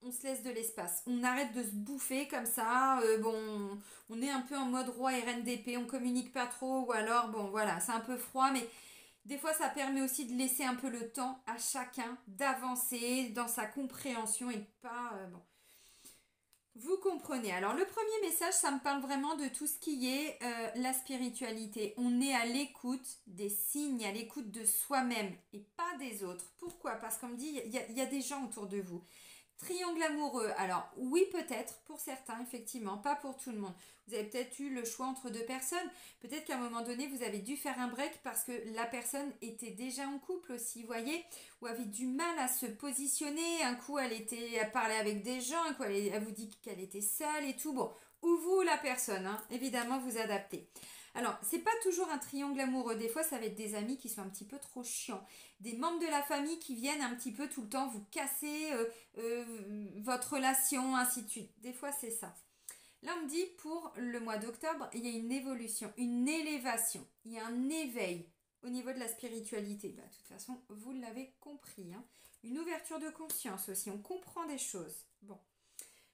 on se laisse de l'espace. On arrête de se bouffer comme ça. Bon, on est un peu en mode roi et reine d'épée, on communique pas trop, ou alors, bon, voilà, c'est un peu froid, mais... Des fois, ça permet aussi de laisser un peu le temps à chacun d'avancer dans sa compréhension et pas... bon. Vous comprenez. Alors, le premier message, ça me parle vraiment de tout ce qui est la spiritualité. On est à l'écoute des signes, à l'écoute de soi-même et pas des autres. Pourquoi? Parce qu'on me dit, il y a des gens autour de vous. Triangle amoureux. Alors, oui, peut-être, pour certains, effectivement, pas pour tout le monde. Vous avez peut-être eu le choix entre deux personnes. Peut-être qu'à un moment donné, vous avez dû faire un break parce que la personne était déjà en couple aussi, vous voyez, ou avait du mal à se positionner. Un coup, elle parlait avec des gens, un coup, elle vous dit qu'elle était seule et tout. Bon, ou vous, la personne, hein, évidemment, vous adaptez. Alors, c'est pas toujours un triangle amoureux. Des fois, ça va être des amis qui sont un petit peu trop chiants. Des membres de la famille qui viennent un petit peu tout le temps vous casser votre relation, ainsi de suite. Des fois, c'est ça. Là, on me dit, pour le mois d'octobre, il y a une évolution, une élévation. Il y a un éveil au niveau de la spiritualité. Bah, de toute façon, vous l'avez compris, hein. Une ouverture de conscience aussi. On comprend des choses. Bon.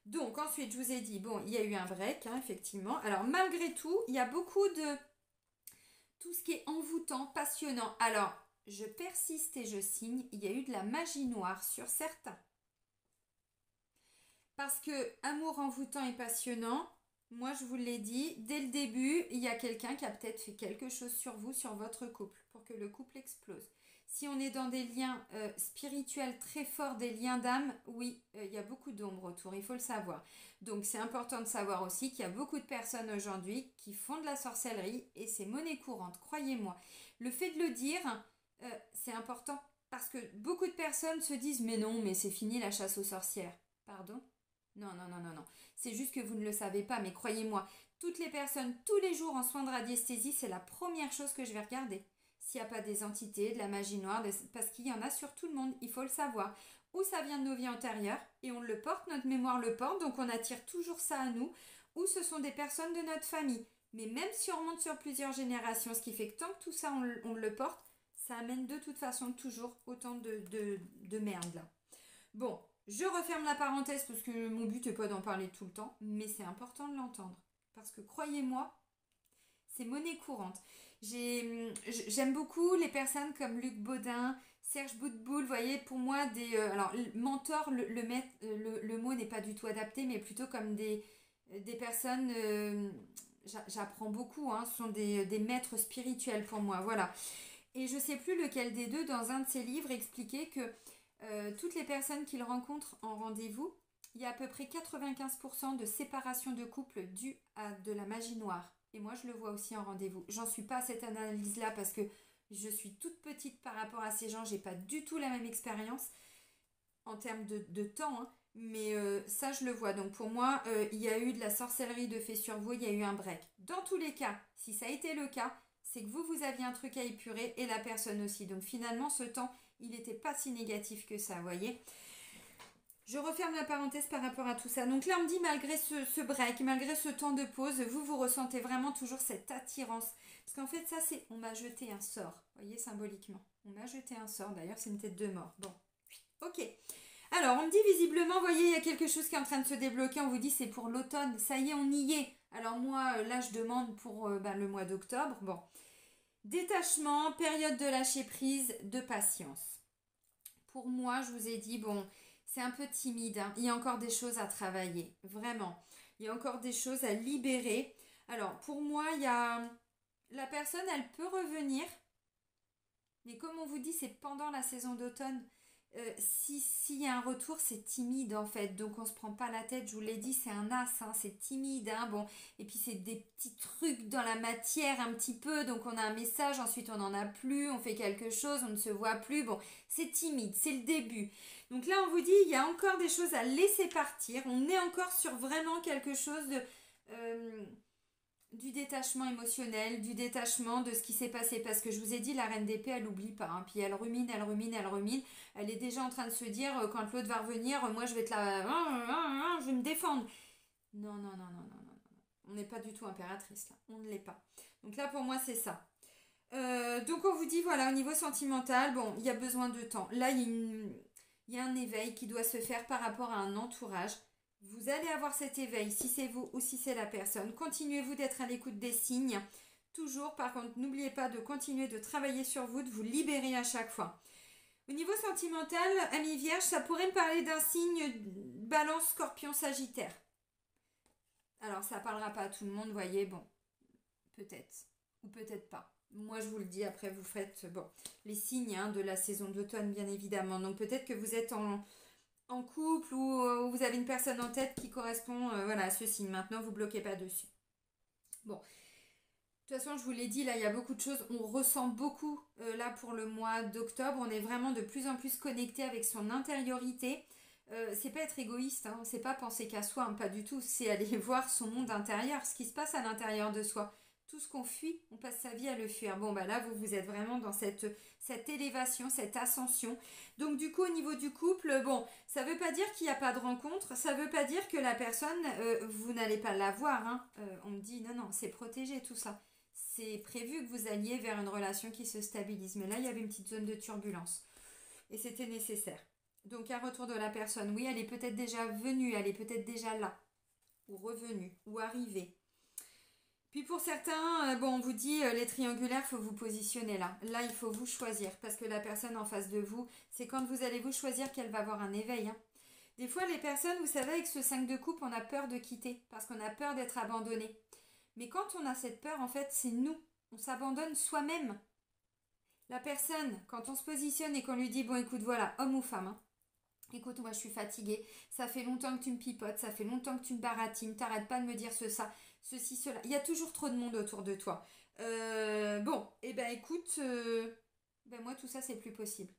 Donc ensuite, je vous ai dit, bon, il y a eu un break, hein, effectivement. Alors malgré tout, il y a beaucoup de tout ce qui est envoûtant, passionnant. Alors, je persiste et je signe, il y a eu de la magie noire sur certains. Parce que amour envoûtant et passionnant, moi je vous l'ai dit, dès le début, il y a quelqu'un qui a peut-être fait quelque chose sur vous, sur votre couple, pour que le couple explose. Si on est dans des liens spirituels très forts, des liens d'âme, oui, il y a beaucoup d'ombre autour, il faut le savoir. Donc c'est important de savoir aussi qu'il y a beaucoup de personnes aujourd'hui qui font de la sorcellerie et c'est monnaie courante, croyez-moi. Le fait de le dire, c'est important parce que beaucoup de personnes se disent « mais non, mais c'est fini la chasse aux sorcières ». Pardon ? Non, non, non, non, non. C'est juste que vous ne le savez pas, mais croyez-moi, toutes les personnes, tous les jours en soins de radiesthésie, c'est la première chose que je vais regarder. S'il n'y a pas des entités, de la magie noire, parce qu'il y en a sur tout le monde, il faut le savoir. Ou ça vient de nos vies antérieures, et on le porte, notre mémoire le porte, donc on attire toujours ça à nous, ou ce sont des personnes de notre famille. Mais même si on remonte sur plusieurs générations, ce qui fait que tant que tout ça, on le porte, ça amène de toute façon toujours autant de merde là. Bon, je referme la parenthèse parce que mon but n'est pas d'en parler tout le temps, mais c'est important de l'entendre. Parce que croyez-moi, c'est monnaie courante. J'aime beaucoup les personnes comme Luc Baudin, Serge Boutboul, vous voyez, pour moi, alors, mentor, le mot n'est pas du tout adapté, mais plutôt comme des personnes, j'apprends beaucoup, hein, ce sont des maîtres spirituels pour moi, voilà. Et je ne sais plus lequel des deux, dans un de ses livres, expliquait que toutes les personnes qu'il rencontre en rendez-vous, il y a à peu près 95% de séparation de couple due à de la magie noire. Et moi, je le vois aussi en rendez-vous. J'en suis pas à cette analyse-là parce que je suis toute petite par rapport à ces gens. J'ai pas du tout la même expérience en termes de temps, hein. Mais ça, je le vois. Donc pour moi, il y a eu de la sorcellerie de fait sur vous, il y a eu un break. Dans tous les cas, si ça a été le cas, c'est que vous aviez un truc à épurer et la personne aussi. Donc finalement, ce temps, il n'était pas si négatif que ça, vous voyez. Je referme la parenthèse par rapport à tout ça. Donc là, on me dit, malgré ce break, malgré ce temps de pause, vous ressentez vraiment toujours cette attirance. Parce qu'en fait, ça, c'est, on m'a jeté un sort, vous voyez, symboliquement. On m'a jeté un sort, d'ailleurs, c'est une tête de mort. Bon, ok. Alors, on me dit visiblement, vous voyez, il y a quelque chose qui est en train de se débloquer. On vous dit, c'est pour l'automne. Ça y est, on y est. Alors moi, là, je demande pour le mois d'octobre. Bon, détachement, période de lâcher prise, de patience. Pour moi, je vous ai dit, bon, c'est un peu timide, hein. Il y a encore des choses à travailler, vraiment. Il y a encore des choses à libérer. Alors, pour moi, il y a... La personne, elle peut revenir, mais comme on vous dit, c'est pendant la saison d'automne. S'il y a un retour, c'est timide en fait, donc on se prend pas la tête, je vous l'ai dit, c'est un as, hein, c'est timide, hein, bon, et puis c'est des petits trucs dans la matière un petit peu, donc on a un message, ensuite on n'en a plus, on fait quelque chose, on ne se voit plus, bon, c'est timide, c'est le début. Donc là on vous dit, il y a encore des choses à laisser partir, on est encore sur vraiment quelque chose de... du détachement émotionnel, du détachement de ce qui s'est passé. Parce que je vous ai dit, la reine d'épée, elle n'oublie pas, hein. Puis elle rumine, elle rumine, elle rumine. Elle est déjà en train de se dire, quand l'autre va revenir, moi je vais être là, je vais me défendre. Non, non, non, non, non, non, non. On n'est pas du tout impératrice là. On ne l'est pas. Donc là, pour moi, c'est ça. Donc on vous dit, voilà, au niveau sentimental, bon, il y a besoin de temps. Là, il y a un éveil qui doit se faire par rapport à un entourage. Vous allez avoir cet éveil, si c'est vous ou si c'est la personne. Continuez-vous d'être à l'écoute des signes. Toujours, par contre, n'oubliez pas de continuer de travailler sur vous, de vous libérer à chaque fois. Au niveau sentimental, ami vierge, ça pourrait me parler d'un signe balance, scorpion, sagittaire. Alors, ça ne parlera pas à tout le monde, voyez, bon, peut-être, ou peut-être pas. Moi, je vous le dis, après, vous faites, bon, les signes hein, de la saison d'automne, bien évidemment. Donc, peut-être que vous êtes en couple ou vous avez une personne en tête qui correspond voilà, à ce signe. Maintenant, vous ne bloquez pas dessus. Bon. De toute façon, je vous l'ai dit, là, il y a beaucoup de choses. On ressent beaucoup, là, pour le mois d'octobre. On est vraiment de plus en plus connecté avec son intériorité. C'est pas être égoïste, hein, c'est pas penser qu'à soi, hein, pas du tout. C'est aller voir son monde intérieur, ce qui se passe à l'intérieur de soi. Tout ce qu'on fuit, on passe sa vie à le fuir. Bon, bah là, vous êtes vraiment dans cette élévation, cette ascension. Donc, du coup, au niveau du couple, bon, ça veut pas dire qu'il n'y a pas de rencontre. Ça veut pas dire que la personne, vous n'allez pas la voir. Hein. On me dit, non, non, c'est protégé tout ça. C'est prévu que vous alliez vers une relation qui se stabilise. Mais là, il y avait une petite zone de turbulence. Et c'était nécessaire. Donc, un retour de la personne. Oui, elle est peut-être déjà venue, elle est peut-être déjà là. Ou revenue, ou arrivée. Puis pour certains, bon, on vous dit les triangulaires, il faut vous positionner là. Là, il faut vous choisir parce que la personne en face de vous, c'est quand vous allez vous choisir qu'elle va avoir un éveil. Hein. Des fois, les personnes, vous savez, avec ce 5 de coupe, on a peur de quitter parce qu'on a peur d'être abandonné. Mais quand on a cette peur, en fait, c'est nous. On s'abandonne soi-même. La personne, quand on se positionne et qu'on lui dit, bon, écoute, voilà, homme ou femme, hein, écoute, moi, je suis fatiguée. Ça fait longtemps que tu me pipotes, ça fait longtemps que tu me baratines. T'arrêtes pas de me dire ça. Ceci, cela. Il y a toujours trop de monde autour de toi. Bon, et ben écoute, ben moi tout ça c'est plus possible.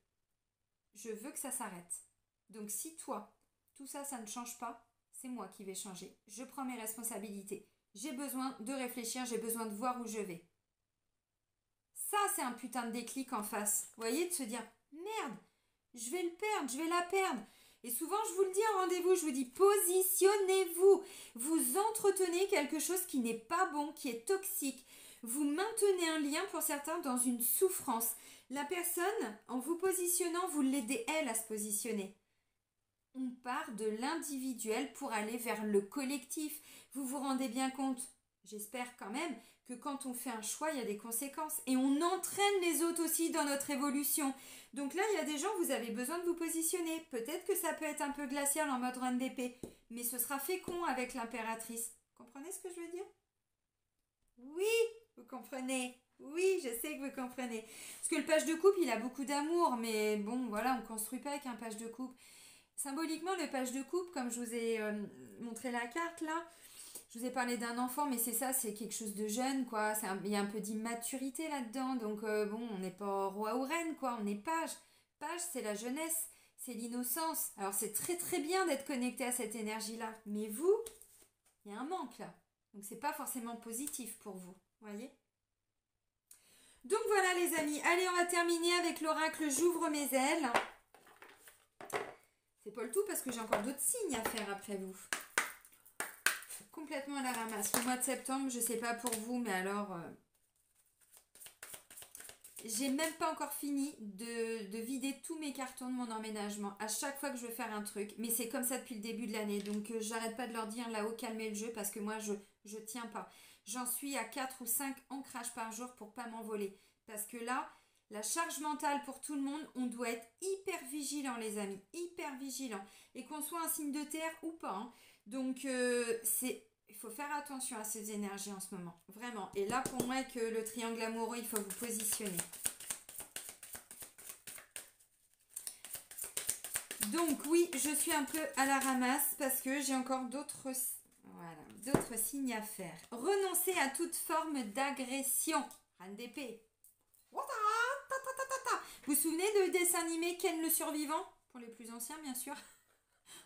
Je veux que ça s'arrête. Donc si toi, tout ça, ça ne change pas, c'est moi qui vais changer. Je prends mes responsabilités. J'ai besoin de réfléchir, j'ai besoin de voir où je vais. Ça, c'est un putain de déclic en face. Vous voyez, de se dire, merde, je vais le perdre, je vais la perdre. Et souvent, je vous le dis en rendez-vous, je vous dis positionnez-vous. Vous entretenez quelque chose qui n'est pas bon, qui est toxique. Vous maintenez un lien pour certains dans une souffrance. La personne, en vous positionnant, vous l'aidez elle à se positionner. On part de l'individuel pour aller vers le collectif. Vous vous rendez bien compte, j'espère quand même, que quand on fait un choix, il y a des conséquences. Et on entraîne les autres aussi dans notre évolution. Donc là, il y a des gens, vous avez besoin de vous positionner. Peut-être que ça peut être un peu glacial en mode reine d'épée, mais ce sera fécond avec l'impératrice. Comprenez ce que je veux dire? Oui, vous comprenez. Oui, je sais que vous comprenez. Parce que le page de coupe, il a beaucoup d'amour, mais bon, voilà, on ne construit pas avec un page de coupe. Symboliquement, le page de coupe, comme je vous ai montré la carte là, je vous ai parlé d'un enfant, mais c'est ça, c'est quelque chose de jeune, quoi. Il y a un peu d'immaturité là-dedans, donc bon, on n'est pas roi ou reine, quoi, on est page. Page, c'est la jeunesse, c'est l'innocence. Alors c'est très très bien d'être connecté à cette énergie-là, mais vous, il y a un manque là. Donc c'est pas forcément positif pour vous, voyez. Donc voilà les amis, allez on va terminer avec l'oracle J'ouvre mes ailes. C'est pas le tout parce que j'ai encore d'autres signes à faire après vous. Complètement à la ramasse. Le mois de septembre, je sais pas pour vous, mais alors... j'ai même pas encore fini de vider tous mes cartons de mon emménagement. À chaque fois que je veux faire un truc. Mais c'est comme ça depuis le début de l'année. Donc j'arrête pas de leur dire là-haut, calmez le jeu parce que moi je tiens pas. J'en suis à 4 ou 5 ancrages par jour pour pas m'envoler. Parce que là, la charge mentale pour tout le monde, on doit être hyper vigilant les amis. Hyper vigilant. Et qu'on soit un signe de terre ou pas. Hein. Donc il faut faire attention à ces énergies en ce moment, vraiment. Et là, pour moi, que le triangle amoureux, il faut vous positionner. Donc oui, je suis un peu à la ramasse parce que j'ai encore d'autres signes à faire. Renoncer à toute forme d'agression. Reine d'épée. Vous vous souvenez de dessin animé Ken le survivant? Pour les plus anciens, bien sûr.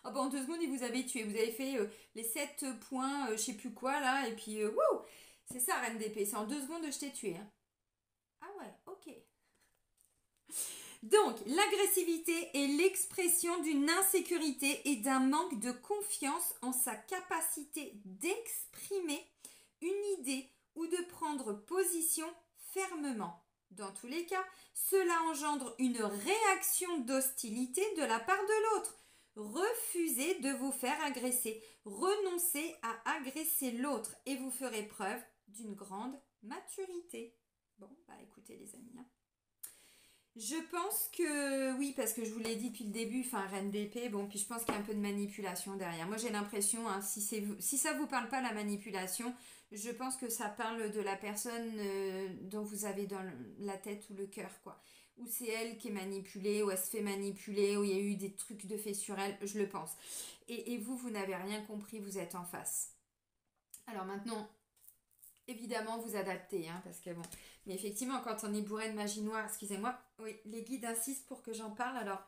Oh bah en 2 secondes, il vous avait tué. Vous avez fait les 7 points, je sais plus quoi là, et puis wouh! C'est ça, Reine d'épée. C'est en 2 secondes que je t'ai tué. Hein. Ah ouais, ok. Donc, l'agressivité est l'expression d'une insécurité et d'un manque de confiance en sa capacité d'exprimer une idée ou de prendre position fermement. Dans tous les cas, cela engendre une réaction d'hostilité de la part de l'autre. Refusez de vous faire agresser. Renoncez à agresser l'autre et vous ferez preuve d'une grande maturité. Bon, bah écoutez les amis. Hein. Je pense que oui, parce que je vous l'ai dit depuis le début, enfin reine d'épée, bon, puis je pense qu'il y a un peu de manipulation derrière. Moi j'ai l'impression, hein, si ça vous parle pas la manipulation, je pense que ça parle de la personne dont vous avez dans la tête ou le cœur, quoi. Ou c'est elle qui est manipulée, ou elle se fait manipuler, ou il y a eu des trucs de fait sur elle, je le pense. Et vous n'avez rien compris, vous êtes en face. Alors maintenant, évidemment, vous adaptez, hein, parce que bon... Mais effectivement, quand on est bourré de magie noire, excusez-moi, oui, les guides insistent pour que j'en parle. Alors,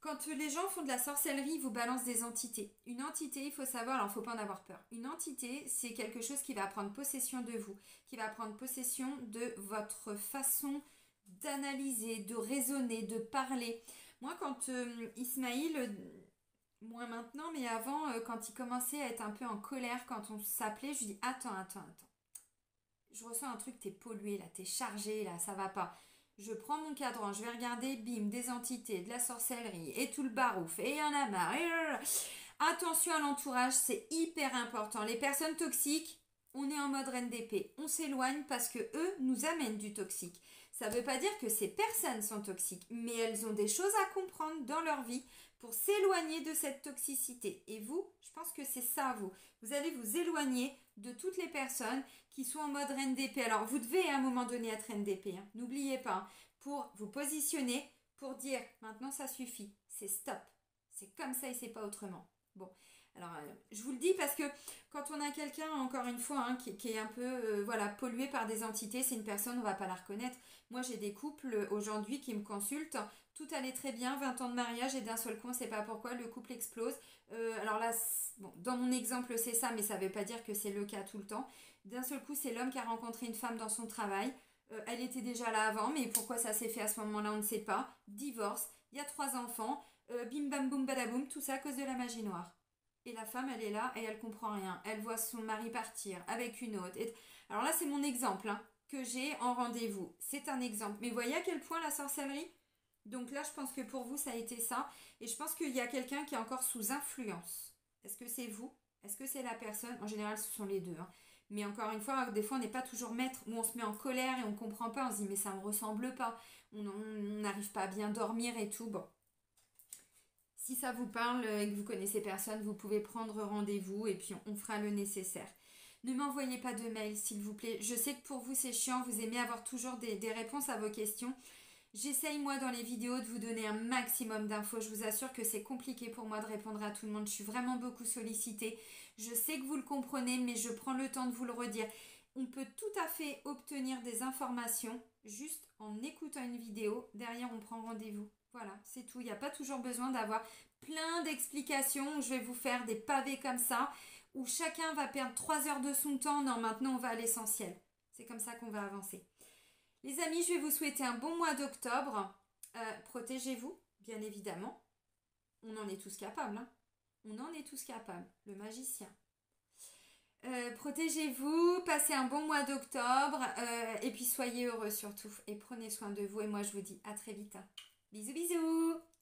quand les gens font de la sorcellerie, ils vous balancent des entités. Une entité, il faut savoir, alors il ne faut pas en avoir peur. Une entité, c'est quelque chose qui va prendre possession de vous, qui va prendre possession de votre façon d'analyser, de raisonner, de parler. Moi, quand Ismaïl, moins maintenant, mais avant, quand il commençait à être un peu en colère, quand on s'appelait, je lui dis attends. Je ressens un truc, t'es pollué là, t'es chargé là, ça va pas. Je prends mon cadran, je vais regarder, bim, des entités, de la sorcellerie et tout le barouf, et il y en a marre. Attention à l'entourage, c'est hyper important. Les personnes toxiques, on est en mode reine d'épée. On s'éloigne parce que eux nous amènent du toxique. Ça ne veut pas dire que ces personnes sont toxiques, mais elles ont des choses à comprendre dans leur vie pour s'éloigner de cette toxicité. Et vous, je pense que c'est ça, vous. Vous allez vous éloigner de toutes les personnes qui sont en mode reine d'épée. Alors, vous devez à un moment donné être reine d'épée. Hein. N'oubliez pas, hein, pour vous positionner, pour dire maintenant ça suffit. C'est stop. C'est comme ça et c'est pas autrement. Bon, alors je vous le dis parce que quand on a quelqu'un, encore une fois, hein, qui est un peu voilà, pollué par des entités, c'est une personne, on ne va pas la reconnaître. Moi, j'ai des couples aujourd'hui qui me consultent. Tout allait très bien, 20 ans de mariage et d'un seul coup, on ne sait pas pourquoi, le couple explose. Alors là, bon, dans mon exemple, c'est ça, mais ça ne veut pas dire que c'est le cas tout le temps. D'un seul coup, c'est l'homme qui a rencontré une femme dans son travail. Elle était déjà là avant, mais pourquoi ça s'est fait à ce moment-là, on ne sait pas. Divorce, il y a 3 enfants, bim bam boum badaboum, tout ça à cause de la magie noire. Et la femme, elle est là et elle comprend rien. Elle voit son mari partir avec une autre. Alors là, c'est mon exemple hein, que j'ai en rendez-vous. C'est un exemple. Mais voyez à quel point la sorcellerie. Donc là, je pense que pour vous, ça a été ça. Et je pense qu'il y a quelqu'un qui est encore sous influence. Est-ce que c'est vous? Est-ce que c'est la personne? En général, ce sont les deux. Hein. Mais encore une fois, des fois, on n'est pas toujours maître. Ou on se met en colère et on ne comprend pas. On se dit, mais ça ne me ressemble pas. On n'arrive pas à bien dormir et tout. Bon. Si ça vous parle et que vous connaissez personne, vous pouvez prendre rendez-vous et puis on fera le nécessaire. Ne m'envoyez pas de mail, s'il vous plaît. Je sais que pour vous, c'est chiant. Vous aimez avoir toujours des réponses à vos questions. J'essaye, moi, dans les vidéos, de vous donner un maximum d'infos. Je vous assure que c'est compliqué pour moi de répondre à tout le monde. Je suis vraiment beaucoup sollicitée. Je sais que vous le comprenez, mais je prends le temps de vous le redire. On peut tout à fait obtenir des informations juste en écoutant une vidéo. Derrière, on prend rendez-vous. Voilà, c'est tout. Il n'y a pas toujours besoin d'avoir plein d'explications où je vais vous faire des pavés comme ça, où chacun va perdre 3 heures de son temps. Non, maintenant on va à l'essentiel. C'est comme ça qu'on va avancer. Les amis, je vais vous souhaiter un bon mois d'octobre. Protégez-vous, bien évidemment. On en est tous capables, hein. On en est tous capables. Le magicien. Protégez-vous, passez un bon mois d'octobre et puis soyez heureux surtout. Et prenez soin de vous. Et moi, je vous dis à très vite, hein. Bisous, bisous!